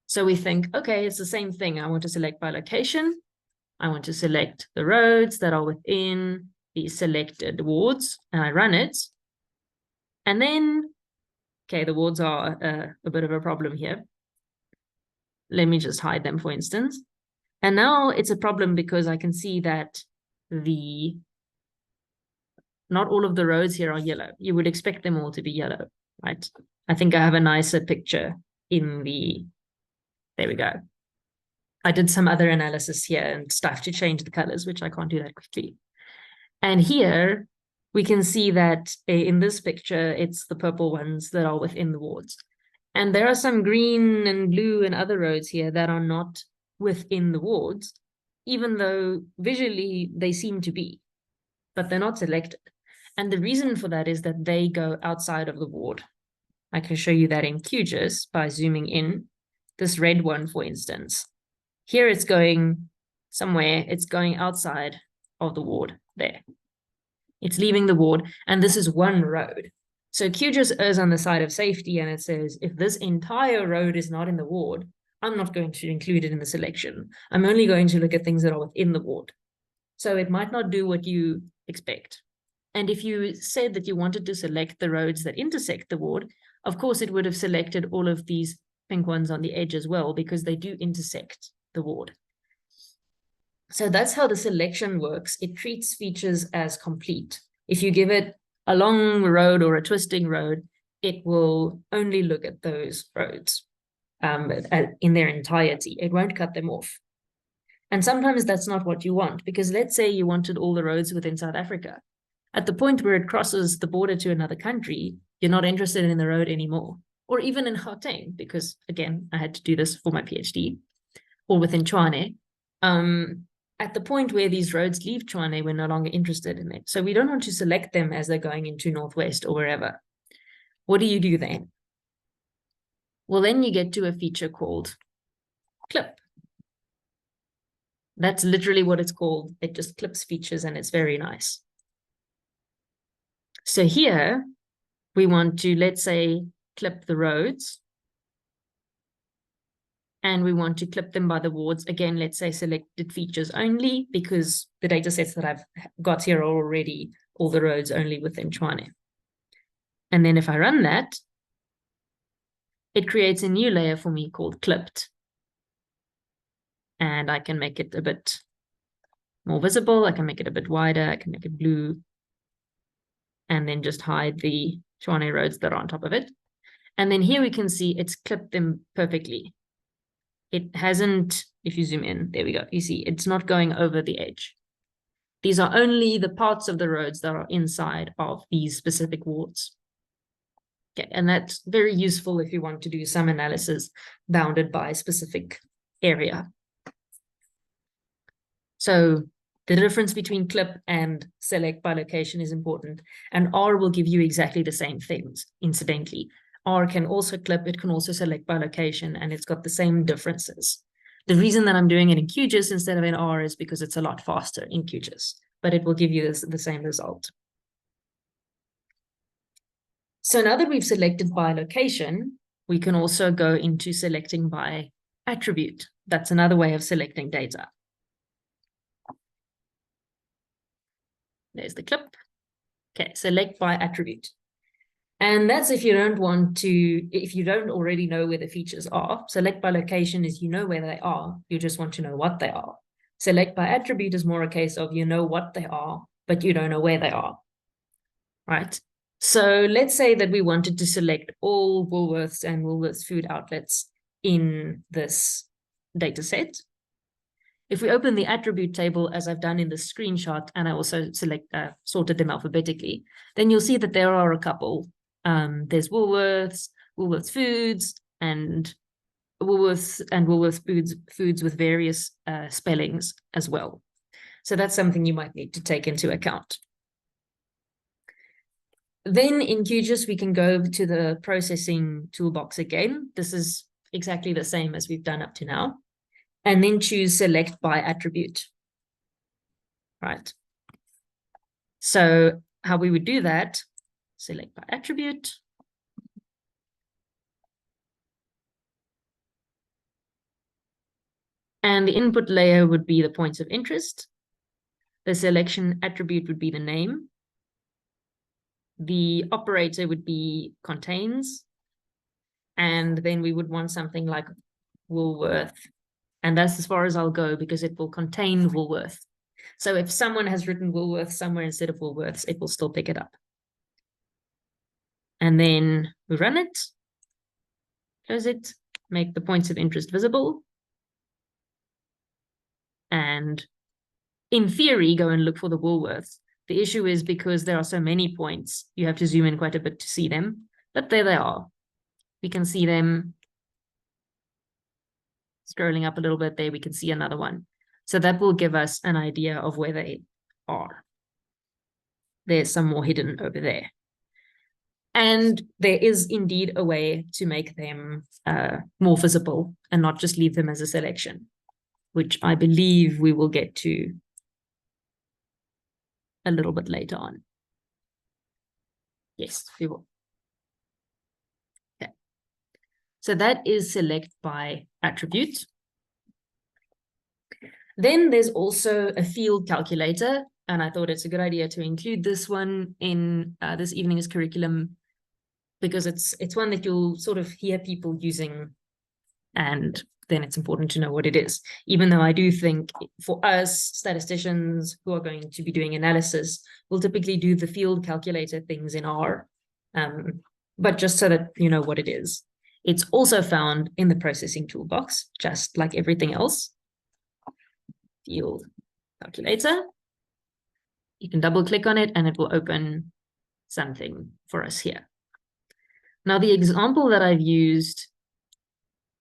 So we think, okay, it's the same thing. I want to select by location. I want to select the roads that are within the selected wards. And I run it. And then, okay, the wards are a bit of a problem here. Let me just hide them, for instance. And now it's a problem because I can see that not all of the roads here are yellow. You would expect them all to be yellow, right? I think I have a nicer picture in there we go. I did some other analysis here and stuff to change the colors, which I can't do that quickly. And here we can see that in this picture, it's the purple ones that are within the wards. And there are some green and blue and other roads here that are not within the wards, even though visually they seem to be, but they're not selected. And the reason for that is that they go outside of the ward. I can show you that in QGIS by zooming in. This red one, for instance. Here it's going somewhere, it's going outside of the ward there. It's leaving the ward, and this is one road. So QGIS errs on the side of safety, and it says, if this entire road is not in the ward, I'm not going to include it in the selection. I'm only going to look at things that are within the ward. So it might not do what you expect. And if you said that you wanted to select the roads that intersect the ward, of course, it would have selected all of these pink ones on the edge as well, because they do intersect the ward. So that's how the selection works. It treats features as complete. If you give it a long road or a twisting road, it will only look at those roads in their entirety. It won't cut them off. And sometimes that's not what you want, because let's say you wanted all the roads within South Africa. At the point where it crosses the border to another country, you're not interested in the road anymore. Or even in Gauteng, because again, I had to do this for my PhD, or within Tshwane. At the point where these roads leave Tshwane, we're no longer interested in it. So we don't want to select them as they're going into Northwest or wherever. What do you do then? Well, then you get to a feature called clip. That's literally what it's called. It just clips features, and it's very nice. So here we want to, let's say, clip the roads. And we want to clip them by the wards. Again, let's say selected features only, because the data sets that I've got here are already all the roads only within Tshwane. And then if I run that, it creates a new layer for me called clipped. And I can make it a bit more visible. I can make it a bit wider. I can make it blue. And then just hide the Tshwane roads that are on top of it. And then here we can see it's clipped them perfectly. It hasn't, if you zoom in, there we go. You see, it's not going over the edge. These are only the parts of the roads that are inside of these specific wards. Okay, and that's very useful if you want to do some analysis bounded by a specific area. So the difference between clip and select by location is important. And R will give you exactly the same things, incidentally. R can also clip, it can also select by location, and it's got the same differences. The reason that I'm doing it in QGIS instead of in R is because it's a lot faster in QGIS, but it will give you the same result. So now that we've selected by location, we can also go into selecting by attribute. That's another way of selecting data. There's the clip. Okay, select by attribute. And that's if you don't want to, if you don't already know where the features are. Select by location is you know where they are, you just want to know what they are. Select by attribute is more a case of you know what they are, but you don't know where they are, right? So let's say that we wanted to select all Woolworths and Woolworths food outlets in this data set. If we open the attribute table, as I've done in the screenshot, and I also sorted them alphabetically, then you'll see that there are a couple. There's Woolworths, Woolworths Foods, and Woolworths Foods with various spellings as well. So that's something you might need to take into account. Then in QGIS, we can go to the processing toolbox again. This is exactly the same as we've done up to now. And then choose select by attribute, right? So how we would do that, select by attribute. And the input layer would be the points of interest. The selection attribute would be the name. The operator would be contains. And then we would want something like Woolworth. And that's as far as I'll go because it will contain Woolworth. So if someone has written Woolworth somewhere instead of Woolworths, it will still pick it up. And then we run it, close it, make the points of interest visible. And in theory, go and look for the Woolworths. The issue is because there are so many points, you have to zoom in quite a bit to see them. But there they are. We can see them. Scrolling up a little bit there, we can see another one. So that will give us an idea of where they are. There's some more hidden over there. And there is indeed a way to make them more visible and not just leave them as a selection. which I believe we will get to a little bit later on. Yes, we will. Okay. So that is select by attribute. Then there's also a field calculator, and I thought it's a good idea to include this one in this evening's curriculum because it's one that you'll sort of hear people using, and then it's important to know what it is. Even though I do think for us, statisticians who are going to be doing analysis will typically do the field calculator things in R, but just so that you know what it is. It's also found in the processing toolbox, just like everything else. Field calculator. You can double click on it and it will open something for us here. Now, the example that I've used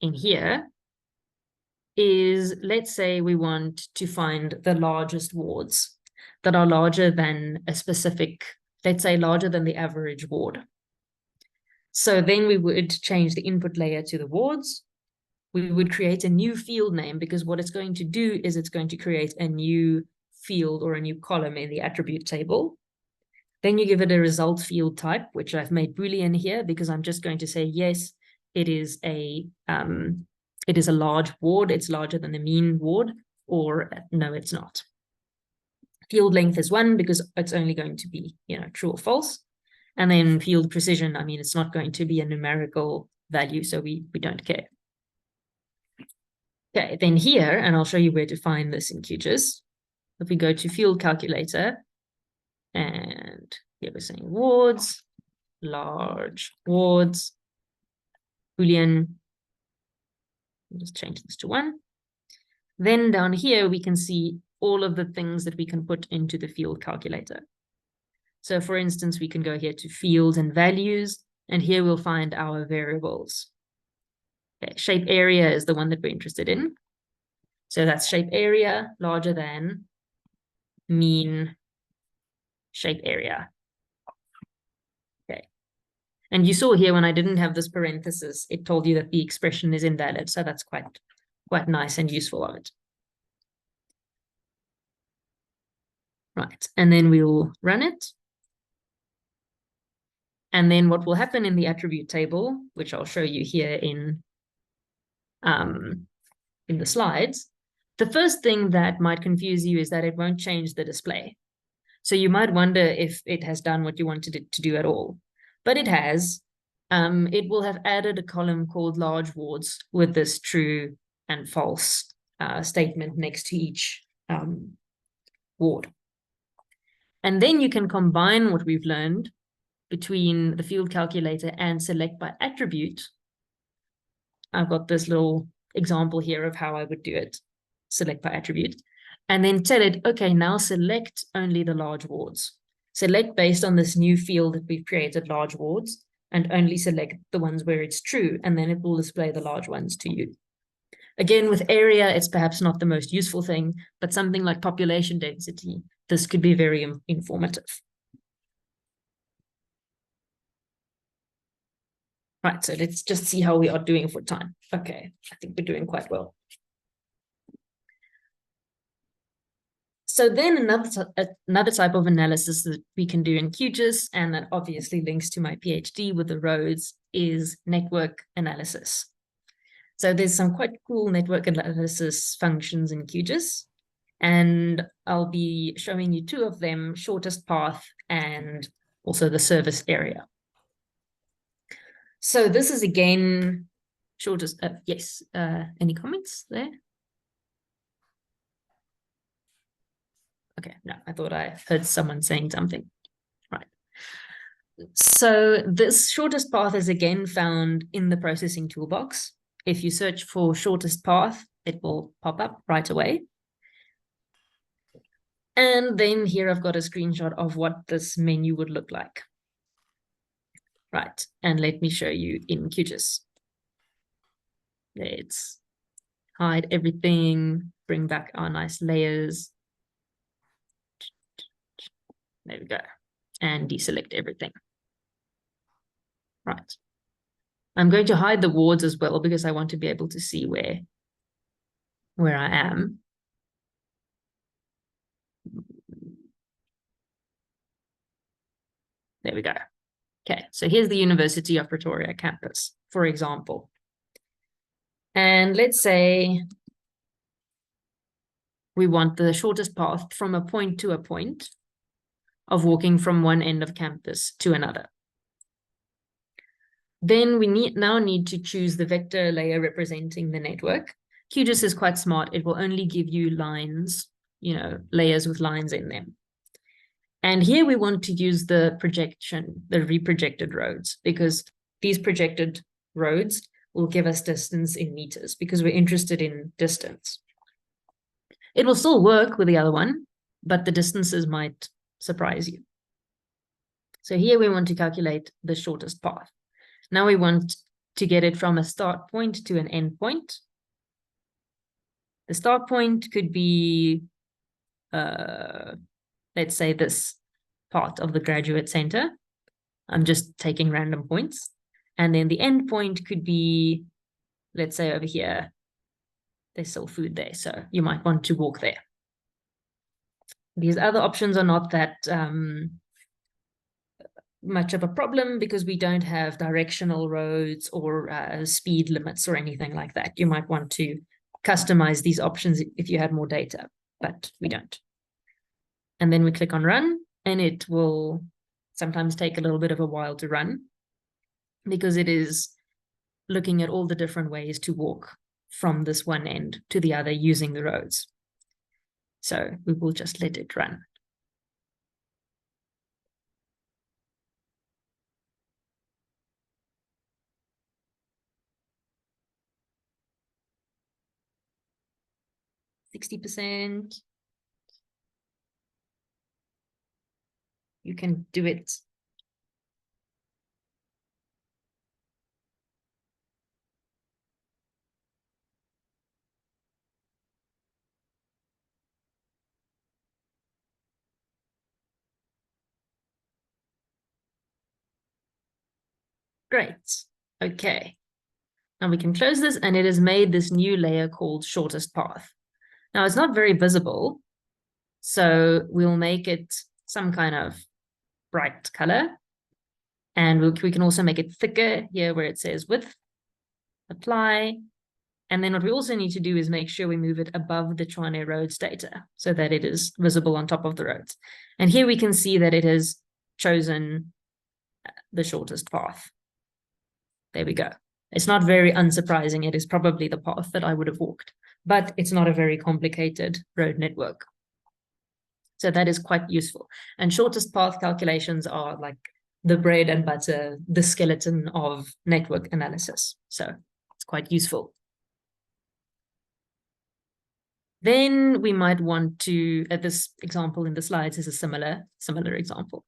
in here is, let's say we want to find the largest wards that are larger than a specific, let's say larger than the average ward. So then we would change the input layer to the wards. We would create a new field name, because what it's going to do is it's going to create a new field or a new column in the attribute table. Then you give it a result field type, which I've made Boolean here because I'm just going to say, yes, it is a large ward. It's larger than the mean ward, or no, it's not. Field length is 1 because it's only going to be, true or false. And then field precision, I mean, it's not going to be a numerical value, so we don't care. Okay, then here, and I'll show you where to find this in QGIS. If we go to field calculator, and here we're saying wards, large wards, Boolean, I'll just change this to 1. Then down here, we can see all of the things that we can put into the field calculator. So for instance, we can go here to fields and values, and here we'll find our variables. Okay, shape area is the one that we're interested in. So that's shape area larger than mean shape area. Okay. And you saw here when I didn't have this parenthesis, it told you that the expression is invalid. So that's quite nice and useful of it. Right. And then we'll run it. And then what will happen in the attribute table, which I'll show you here in the slides, the first thing that might confuse you is that it won't change the display. So you might wonder if it has done what you wanted it to do at all, but it has. It will have added a column called large wards with this true and false statement next to each ward. And then you can combine what we've learned between the field calculator and select by attribute. I've got this little example here of how I would do it, select by attribute, and then tell it, okay, now select only the large wards. Select based on this new field that we've created, large wards, and only select the ones where it's true, and then it will display the large ones to you. Again, with area, it's perhaps not the most useful thing, but something like population density, this could be very informative. Right, so let's just see how we are doing for time. Okay, I think we're doing quite well. So then another type of analysis that we can do in QGIS, and that obviously links to my PhD with the roads, is network analysis. So there's some quite cool network analysis functions in QGIS, and I'll be showing you 2 of them, shortest path and also the service area. So this is again shortest, yes, any comments there? Okay, no, I thought I heard someone saying something. Right. So this shortest path is again found in the processing toolbox. If you search for shortest path, it will pop up right away. And then here I've got a screenshot of what this menu would look like. Right, and let me show you in QGIS. Let's hide everything, bring back our nice layers. There we go. And deselect everything. Right. I'm going to hide the wards as well because I want to be able to see where where I am. There we go. Okay, so here's the University of Pretoria campus, for example. And let's say we want the shortest path from a point to a point of walking from one end of campus to another. Then we now need to choose the vector layer representing the network. QGIS is quite smart. It will only give you lines, layers with lines in them. And here we want to use the projection, the reprojected roads, because these projected roads will give us distance in meters because we're interested in distance. It will still work with the other one, but the distances might surprise you. So here we want to calculate the shortest path. Now we want to get it from a start point to an end point. The start point could be, let's say, this part of the graduate center. I'm just taking random points. And then the end point could be, let's say, over here. There's still food there, so you might want to walk there. These other options are not that much of a problem because we don't have directional roads or speed limits or anything like that. You might want to customize these options if you had more data, but we don't. And then we click on run, and it will sometimes take a little bit of a while to run because it is looking at all the different ways to walk from this one end to the other using the roads. So we will just let it run. %. You can do it. Great. Okay. Now we can close this, and it has made this new layer called shortest path. Now it's not very visible, so we'll make it some kind of bright color. And we can also make it thicker here where it says width, apply. And then what we also need to do is make sure we move it above the Tshwane roads data so that it is visible on top of the roads. And here we can see that it has chosen the shortest path. There we go. It's not very unsurprising. It is probably the path that I would have walked, but it's not a very complicated road network. So that is quite useful. And shortest path calculations are like the bread and butter, the skeleton of network analysis. So it's quite useful. Then we might want to, this example in the slides is a similar example.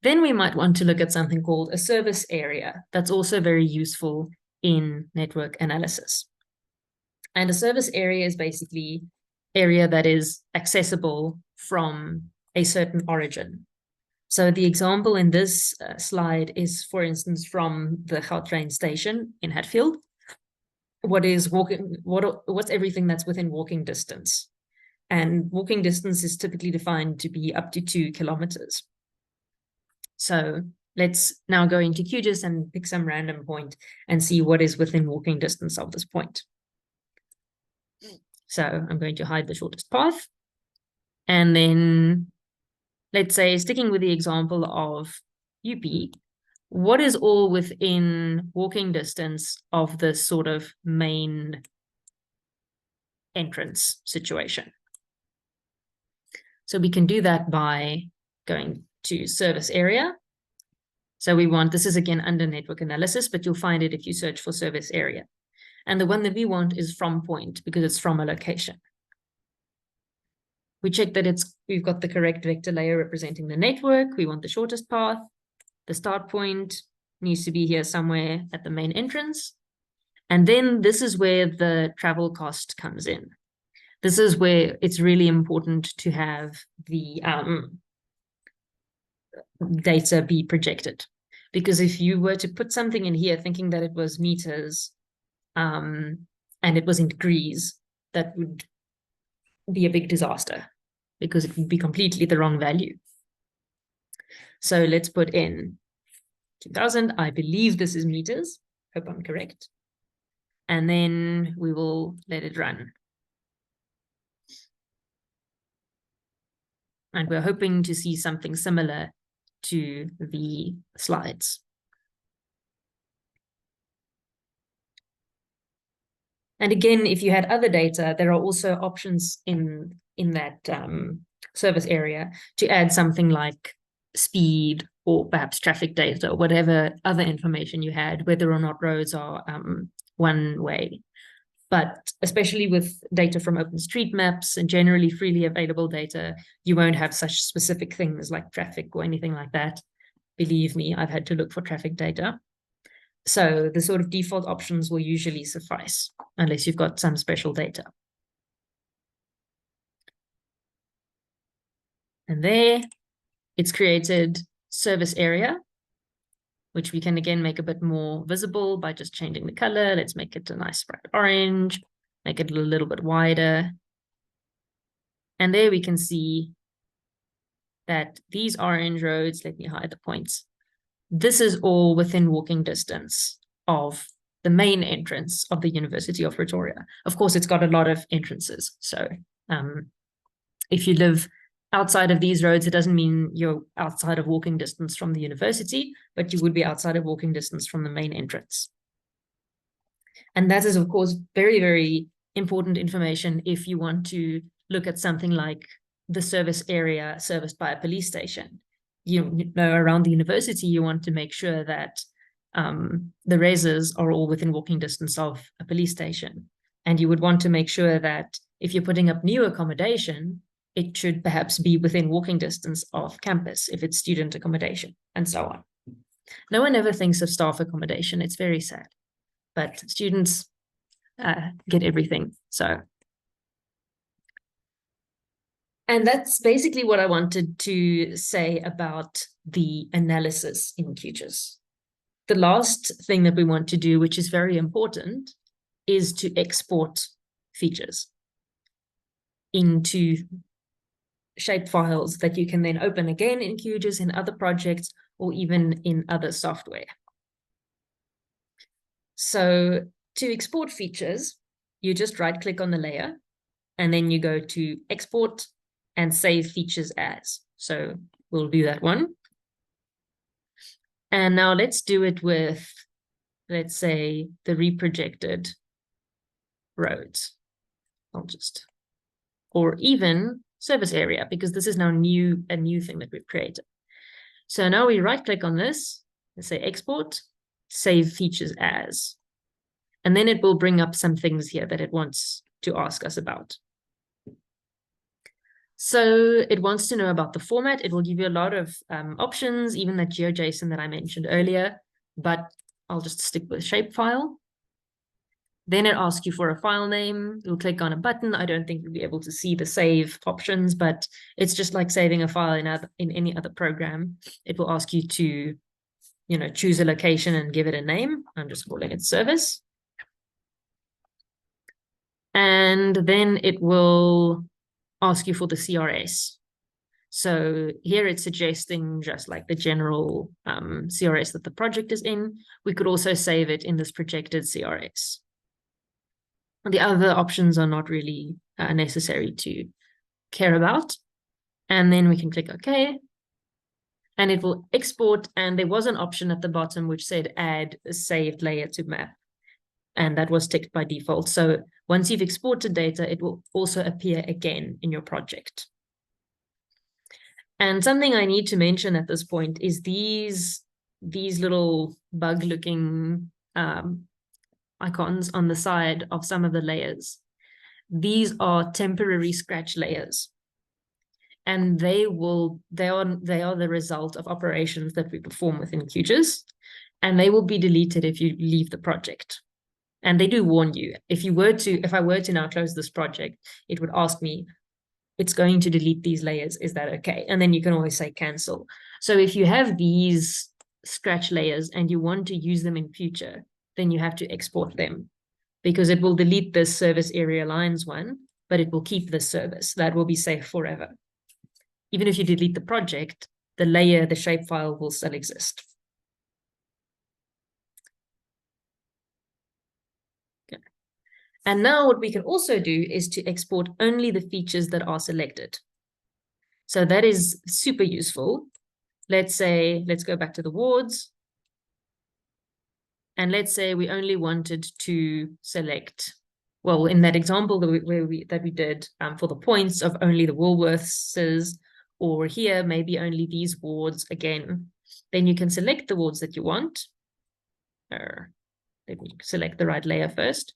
Then we might want to look at something called a service area. That's also very useful in network analysis. And a service area is basically area that is accessible from a certain origin. So the example in this slide is, for instance, from the Gautrain station in Hatfield. What's everything that's within walking distance? And walking distance is typically defined to be up to 2 kilometers. So let's now go into QGIS and pick some random point and see what is within walking distance of this point. So I'm going to hide the shortest path. And then let's say, sticking with the example of UP, what is all within walking distance of this sort of main entrance situation? So we can do that by going to service area. So we want, this is again under network analysis, but you'll find it if you search for service area. And the one that we want is from point because it's from a location. We check that we've got the correct vector layer representing the network. We want the shortest path. The start point needs to be here somewhere at the main entrance. And then this is where the travel cost comes in. This is where it's really important to have the data be projected. Because if you were to put something in here thinking that it was meters and it was in degrees, that would be a big disaster because it would be completely the wrong value. So let's put in 2000. I believe this is meters. Hope I'm correct. And then we will let it run. And we're hoping to see something similar to the slides. And again, if you had other data, there are also options in that service area to add something like speed or perhaps traffic data, or whatever other information you had, whether or not roads are one way. But especially with data from OpenStreetMaps and generally freely available data, you won't have such specific things like traffic or anything like that. Believe me, I've had to look for traffic data. So the sort of default options will usually suffice, unless you've got some special data. And there, it's created service area, which we can again make a bit more visible by just changing the color. Let's make it a nice bright orange, make it a little bit wider. And there we can see that these orange roads, let me hide the points. This is all within walking distance of the main entrance of the University of Pretoria. Of course, it's got a lot of entrances. So if you live outside of these roads, it doesn't mean you're outside of walking distance from the university, but you would be outside of walking distance from the main entrance. And that is, of course, very, very important information if you want to look at something like the service area serviced by a police station. You know, around the university, you want to make sure that the reses are all within walking distance of a police station. And you would want to make sure that if you're putting up new accommodation, it should perhaps be within walking distance of campus, if it's student accommodation, and so on. No one ever thinks of staff accommodation. It's very sad. But students get everything. So. And that's basically what I wanted to say about the analysis in QGIS. The last thing that we want to do, which is very important, is to export features into shape files that you can then open again in QGIS, in other projects, or even in other software. So to export features, you just right-click on the layer, and then you go to Export and Save Features As. So we'll do that one. And now let's do it with, let's say, the reprojected roads. Or even service area, because this is now a new thing that we've created. So now we right-click on this and say Export, Save Features As. And then it will bring up some things here that it wants to ask us about. So it wants to know about the format. It will give you a lot of options, even that GeoJSON that I mentioned earlier, but I'll just stick with shapefile. Then it asks you for a file name. You'll click on a button. I don't think you'll be able to see the save options, but it's just like saving a file in any other program. It will ask you to, choose a location and give it a name. I'm just calling it service. And then it will ask you for the CRS. So here it's suggesting just like the general CRS that the project is in. We could also save it in this projected CRS. The other options are not really necessary to care about. And then we can click OK. And it will export. And there was an option at the bottom which said add a saved layer to map. And that was ticked by default. So once you've exported data, it will also appear again in your project. And something I need to mention at this point is these little bug-looking icons on the side of some of the layers. These are temporary scratch layers. And they are the result of operations that we perform within QGIS. And they will be deleted if you leave the project. And they do warn you, if I were to now close this project, it would ask me, it's going to delete these layers. Is that okay? And then you can always say cancel. So if you have these scratch layers and you want to use them in future, then you have to export them because it will delete this service area lines one, but it will keep this service. That will be safe forever. Even if you delete the project, the layer, the shapefile will still exist. Okay. And now what we can also do is to export only the features that are selected. So that is super useful. Let's say, let's go back to the wards. And let's say we only wanted to select, well, in that example that we did for the points of only the Woolworths, or here maybe only these wards again, then you can select the wards that you want. Let me select the right layer first.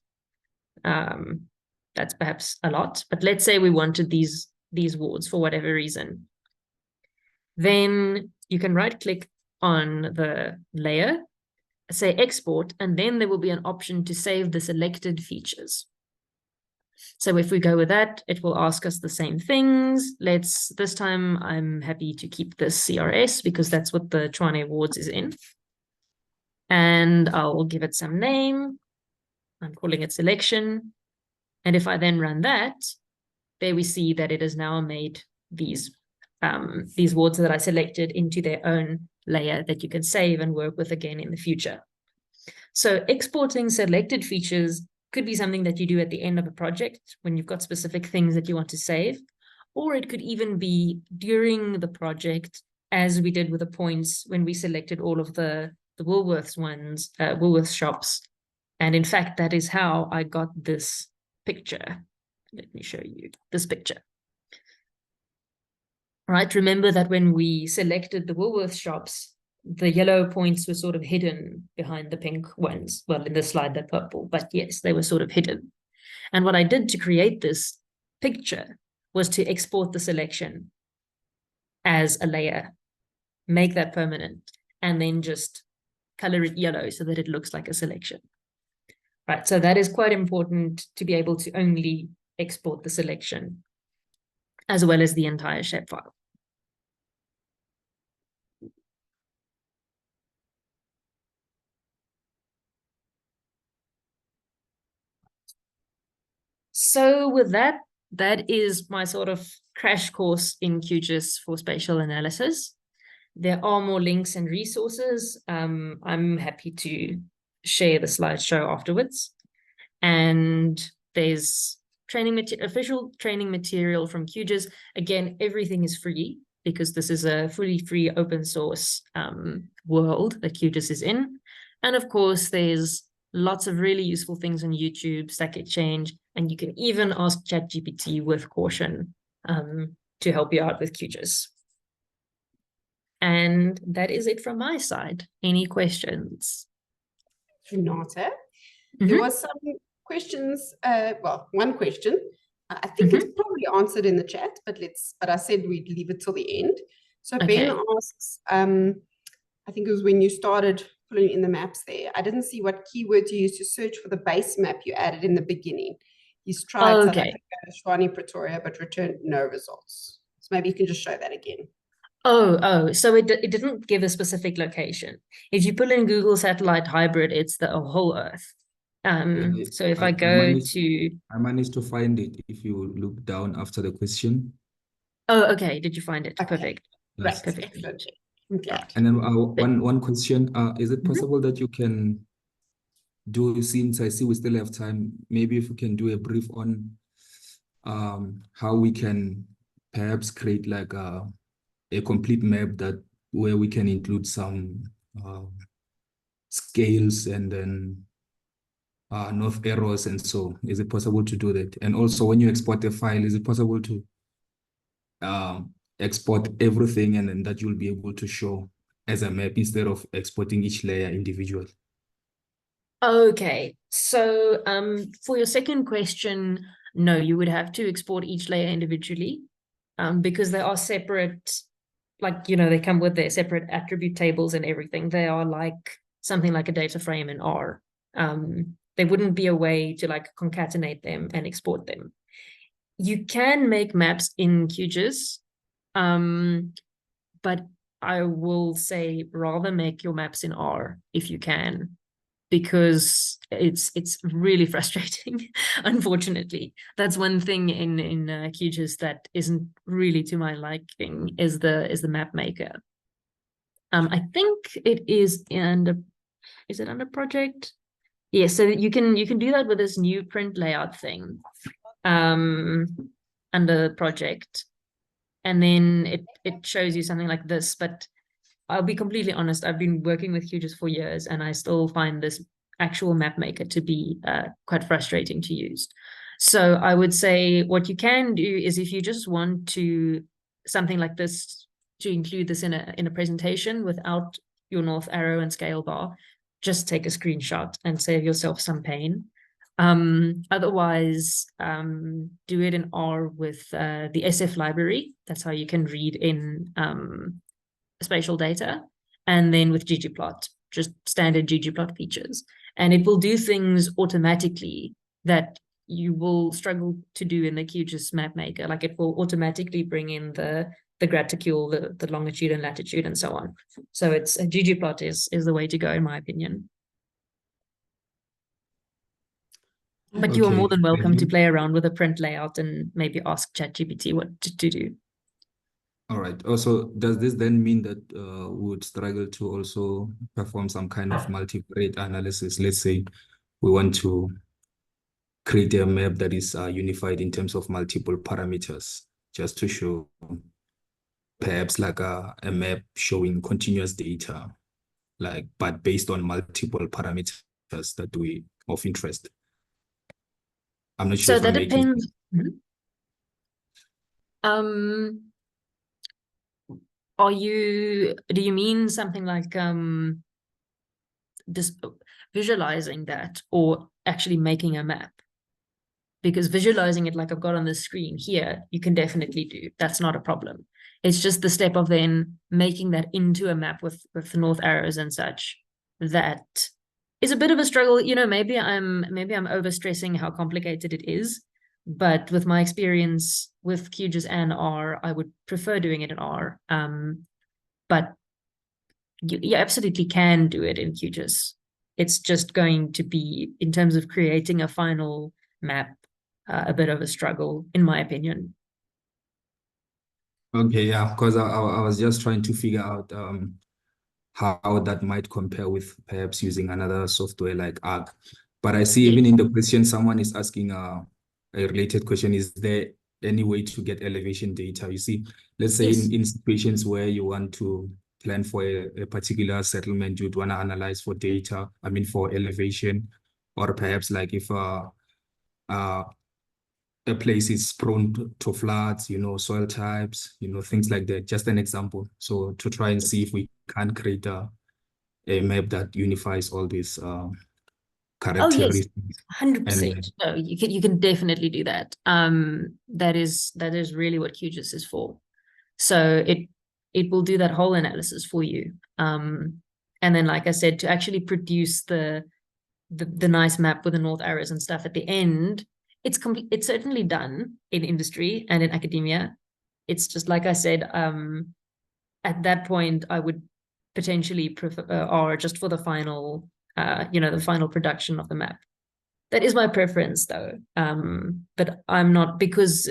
That's perhaps a lot, but let's say we wanted these wards for whatever reason. Then you can right click on the layer, say export, and then there will be an option to save the selected features. So if we go with that, it will ask us the same things. This time I'm happy to keep this CRS because that's what the Tshwane wards is in. And I'll give it some name. I'm calling it selection. And if I then run that, there we see that it has now made these wards that I selected into their own layer that you can save and work with again in the future. So exporting selected features could be something that you do at the end of a project when you've got specific things that you want to save, or it could even be during the project, as we did with the points when we selected all of the Woolworths ones, Woolworths shops. And in fact, that is how I got this picture. Let me show you this picture. Right, remember that when we selected the Woolworths shops, the yellow points were sort of hidden behind the pink ones. Well, in this slide, they're purple, but yes, they were sort of hidden. And what I did to create this picture was to export the selection as a layer, make that permanent, and then just color it yellow so that it looks like a selection. Right, so that is quite important to be able to only export the selection as well as the entire shapefile. So with that, that is my sort of crash course in QGIS for spatial analysis. There are more links and resources. I'm happy to share the slideshow afterwards. And there's official training material from QGIS. Again, everything is free because this is a fully free open source world that QGIS is in. And of course, there's lots of really useful things on YouTube, Stack Exchange, and you can even ask ChatGPT with caution to help you out with QGIS. And that is it from my side. Any questions? Renate, there was some questions. Well, one question. I think it's probably answered in the chat, but I said we'd leave it till the end. So Ben asks, I think it was when you started pulling in the maps there, I didn't see what keywords you used to search for the base map you added in the beginning. He's tried South Africa, Tshwane, Pretoria, but returned no results. So maybe you can just show that again. So it didn't give a specific location. If you put in Google Satellite Hybrid, it's the whole Earth. So if I managed to find it if you look down after the question. Oh, okay. Did you find it? Okay. Perfect. Yes. Right, perfect. Okay. And then one question, is it possible that you can do, since I see we still have time, maybe if we can do a brief on how we can perhaps create like a complete map where we can include some scales and then north arrows, and so is it possible to do that? And also when you export a file, is it possible to export everything and then that you'll be able to show as a map instead of exporting each layer individually? Okay, so for your second question, no, you would have to export each layer individually because they are separate, like, they come with their separate attribute tables and everything. They are like something like a data frame in R. There wouldn't be a way to like concatenate them and export them. You can make maps in QGIS, but I will say rather make your maps in R if you can, because it's really frustrating. Unfortunately, that's one thing in QGIS that isn't really to my liking, is the map maker. I think it is is it under project? Yeah, so you can do that with this new print layout thing under project, and then it shows you something like this. But I'll be completely honest, I've been working with QGIS for years, and I still find this actual map maker to be quite frustrating to use. So I would say what you can do is, if you just want to something like this, to include this in a presentation without your north arrow and scale bar, just take a screenshot and save yourself some pain. Otherwise, do it in R with the SF library. That's how you can read in spatial data. And then with ggplot, just standard ggplot features. And it will do things automatically that you will struggle to do in the QGIS map maker. Like, it will automatically bring in the graticule, the longitude and latitude, and so on. So it's ggplot is the way to go, in my opinion. But you are more than welcome to play around with a print layout and maybe ask ChatGPT what to do. All right. Also, does this then mean that we would struggle to also perform some kind of multivariate analysis? Let's say we want to create a map that is unified in terms of multiple parameters, just to show perhaps like a map showing continuous data, like, but based on multiple parameters that we of interest. I'm not sure. So that depends. Do you mean something like this, visualizing that, or actually making a map? Because visualizing it like I've got on the screen here, you can definitely do. That's not a problem. It's just the step of then making that into a map with north arrows and such, that is a bit of a struggle. You know, maybe I'm overstressing how complicated it is, but with my experience with QGIS and R, I would prefer doing it in R. But you absolutely can do it in QGIS. It's just going to be, in terms of creating a final map, a bit of a struggle, in my opinion. Okay, yeah, because I was just trying to figure out how that might compare with perhaps using another software like ARC. But I see even in the question, someone is asking a related question: is there any way to get elevation data? You see, let's say in situations where you want to plan for a particular settlement, you'd want to analyze for data, for elevation, or perhaps like if a place is prone to floods, soil types, things like that. Just an example. So to try and see if we can create a map that unifies all these characteristics. Oh, yes, 100%. No, you can definitely do that. That is really what QGIS is for. So it will do that whole analysis for you. And then, like I said, to actually produce the nice map with the north arrows and stuff at the end, it's certainly done in industry and in academia. It's just, like I said, at that point, I would potentially prefer R just for the final, the final production of the map. That is my preference, though. But I'm not, because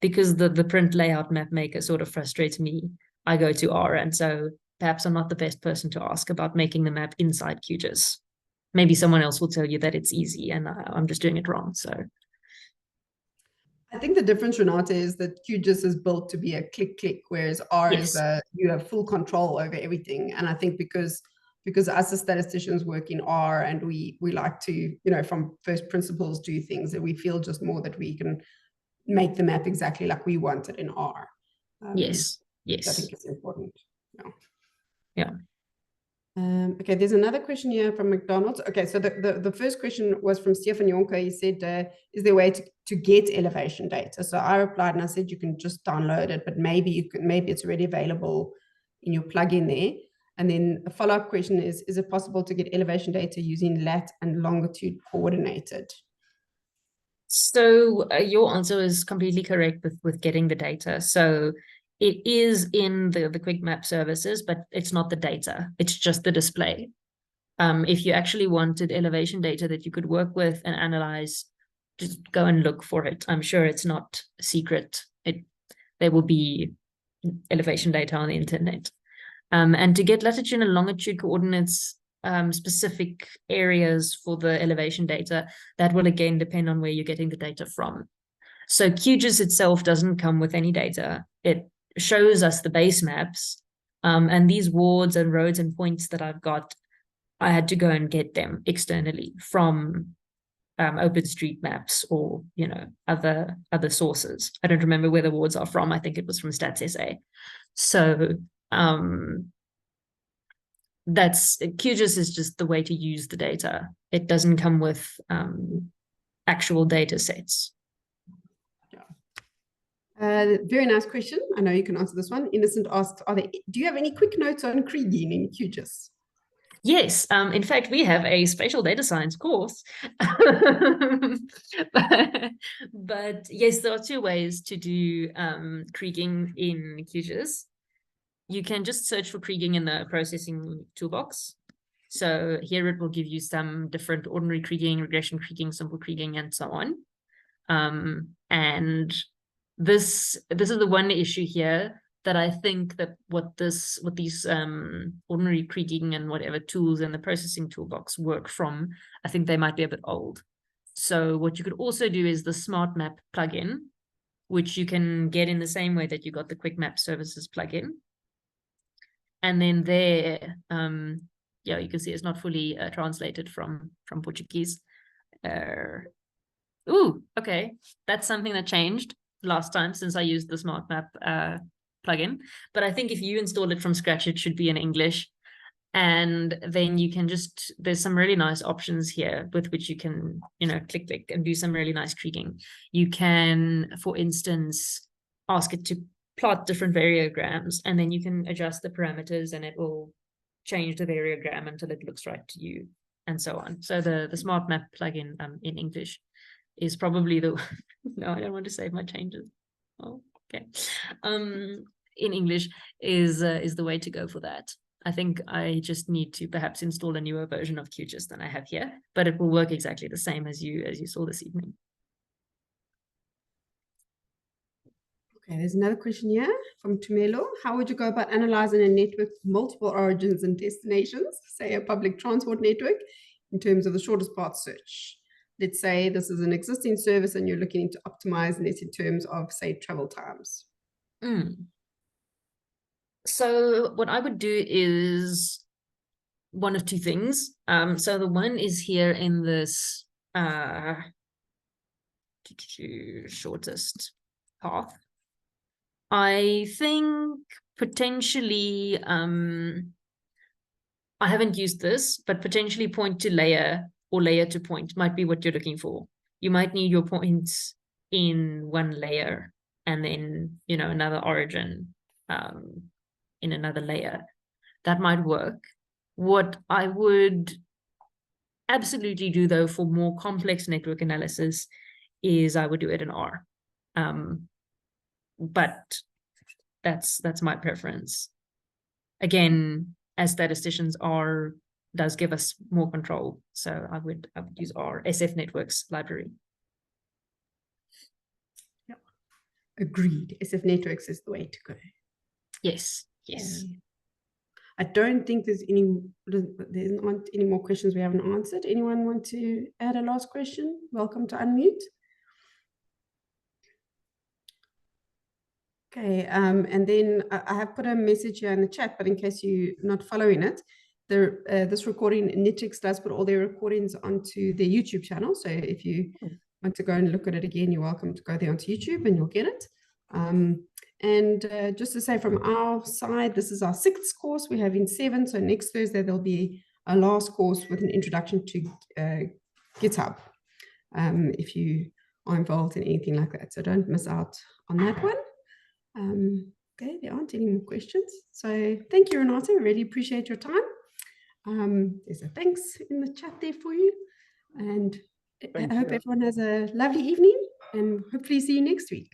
the print layout map maker sort of frustrates me, I go to R, and so perhaps I'm not the best person to ask about making the map inside QGIS. Maybe someone else will tell you that it's easy and I'm just doing it wrong. So I think the difference, Renate, is that QGIS is built to be a click, whereas R is you have full control over everything. And I think because us as statisticians work in R, and we like to, from first principles do things, that we feel just more that we can make the map exactly like we want it in R. Yes. I think it's important. Yeah. Okay, there's another question here from McDonald's. Okay, so the first question was from Stefan Jonker. He said, is there a way to get elevation data? So I replied and I said, you can just download it, but maybe it's already available in your plugin there. And then a follow-up question is it possible to get elevation data using lat and longitude coordinated? So your answer is completely correct with getting the data. So it is in the quick map services, but it's not the data. It's just the display. If you actually wanted elevation data that you could work with and analyze, just go and look for it. I'm sure it's not secret. There will be elevation data on the internet. And to get latitude and longitude coordinates, specific areas for the elevation data, that will again depend on where you're getting the data from. So QGIS itself doesn't come with any data. It shows us the base maps, and these wards and roads and points that I've got, I had to go and get them externally from OpenStreetMaps or, you know, other sources. I don't remember where the wards are from. I think it was from StatsSA. So that's QGIS is just the way to use the data. It doesn't come with actual data sets. Very nice question. I know you can answer this one. Innocent asks, do you have any quick notes on kriging in QGIS? Yes, in fact, we have a spatial data science course. but yes, there are two ways to do kriging in QGIS. You can just search for kriging in the processing toolbox. So here it will give you some different ordinary kriging, regression kriging, simple kriging, and so on. And this is the one issue here that I think that what these ordinary kriging and whatever tools in the processing toolbox work from, I think they might be a bit old. So what you could also do is the Smart Map plugin, which you can get in the same way that you got the Quick Map Services plugin. And then there, yeah, you can see it's not fully translated from Portuguese. Ooh, okay, that's something that changed last time since I used the Smart Map plugin. But I think if you install it from scratch, it should be in English. And then you can just, there's some really nice options here with which you can, you know, click and do some really nice kriging. You can, for instance, ask it to plot different variograms, and then you can adjust the parameters and it will change the variogram until it looks right to you, and so on. So the Smart Map plugin in English is probably the no, I don't want to save my changes. Oh, okay. In English is the way to go for that. I think I just need to perhaps install a newer version of QGIS than I have here, but it will work exactly the same as you saw this evening. Okay, there's another question here from Tumelo. How would you go about analyzing a network with multiple origins and destinations, say a public transport network, in terms of the shortest path search? Let's say this is an existing service and you're looking to optimize this in terms of, say, travel times. So what I would do is one of two things. So the one is here in this shortest path. I think potentially, I haven't used this, but potentially point to layer or layer to point might be what you're looking for. You might need your points in one layer and then, you know, another origin in another layer. That might work. What I would absolutely do, though, for more complex network analysis is I would do it in R. But that's my preference. Again, as statisticians, R does give us more control. So I would use R, SF Networks library. Yeah. Agreed. SF Networks is the way to go. Yes, yes. I don't think there aren't any more questions we haven't answered. Anyone want to add a last question? Welcome to unmute. Okay, and then I have put a message here in the chat, but in case you're not following it, this recording, NITheCS does put all their recordings onto their YouTube channel. So if you want to go and look at it again, you're welcome to go there onto YouTube and you'll get it. And just to say from our side, this is our 6th course. We have in 7. So next Thursday, there'll be a last course with an introduction to GitHub, if you are involved in anything like that. So don't miss out on that one. Okay, there aren't any more questions. So thank you, Renate. Really appreciate your time. There's a thanks in the chat there for you. And I hope everyone has a lovely evening and hopefully see you next week.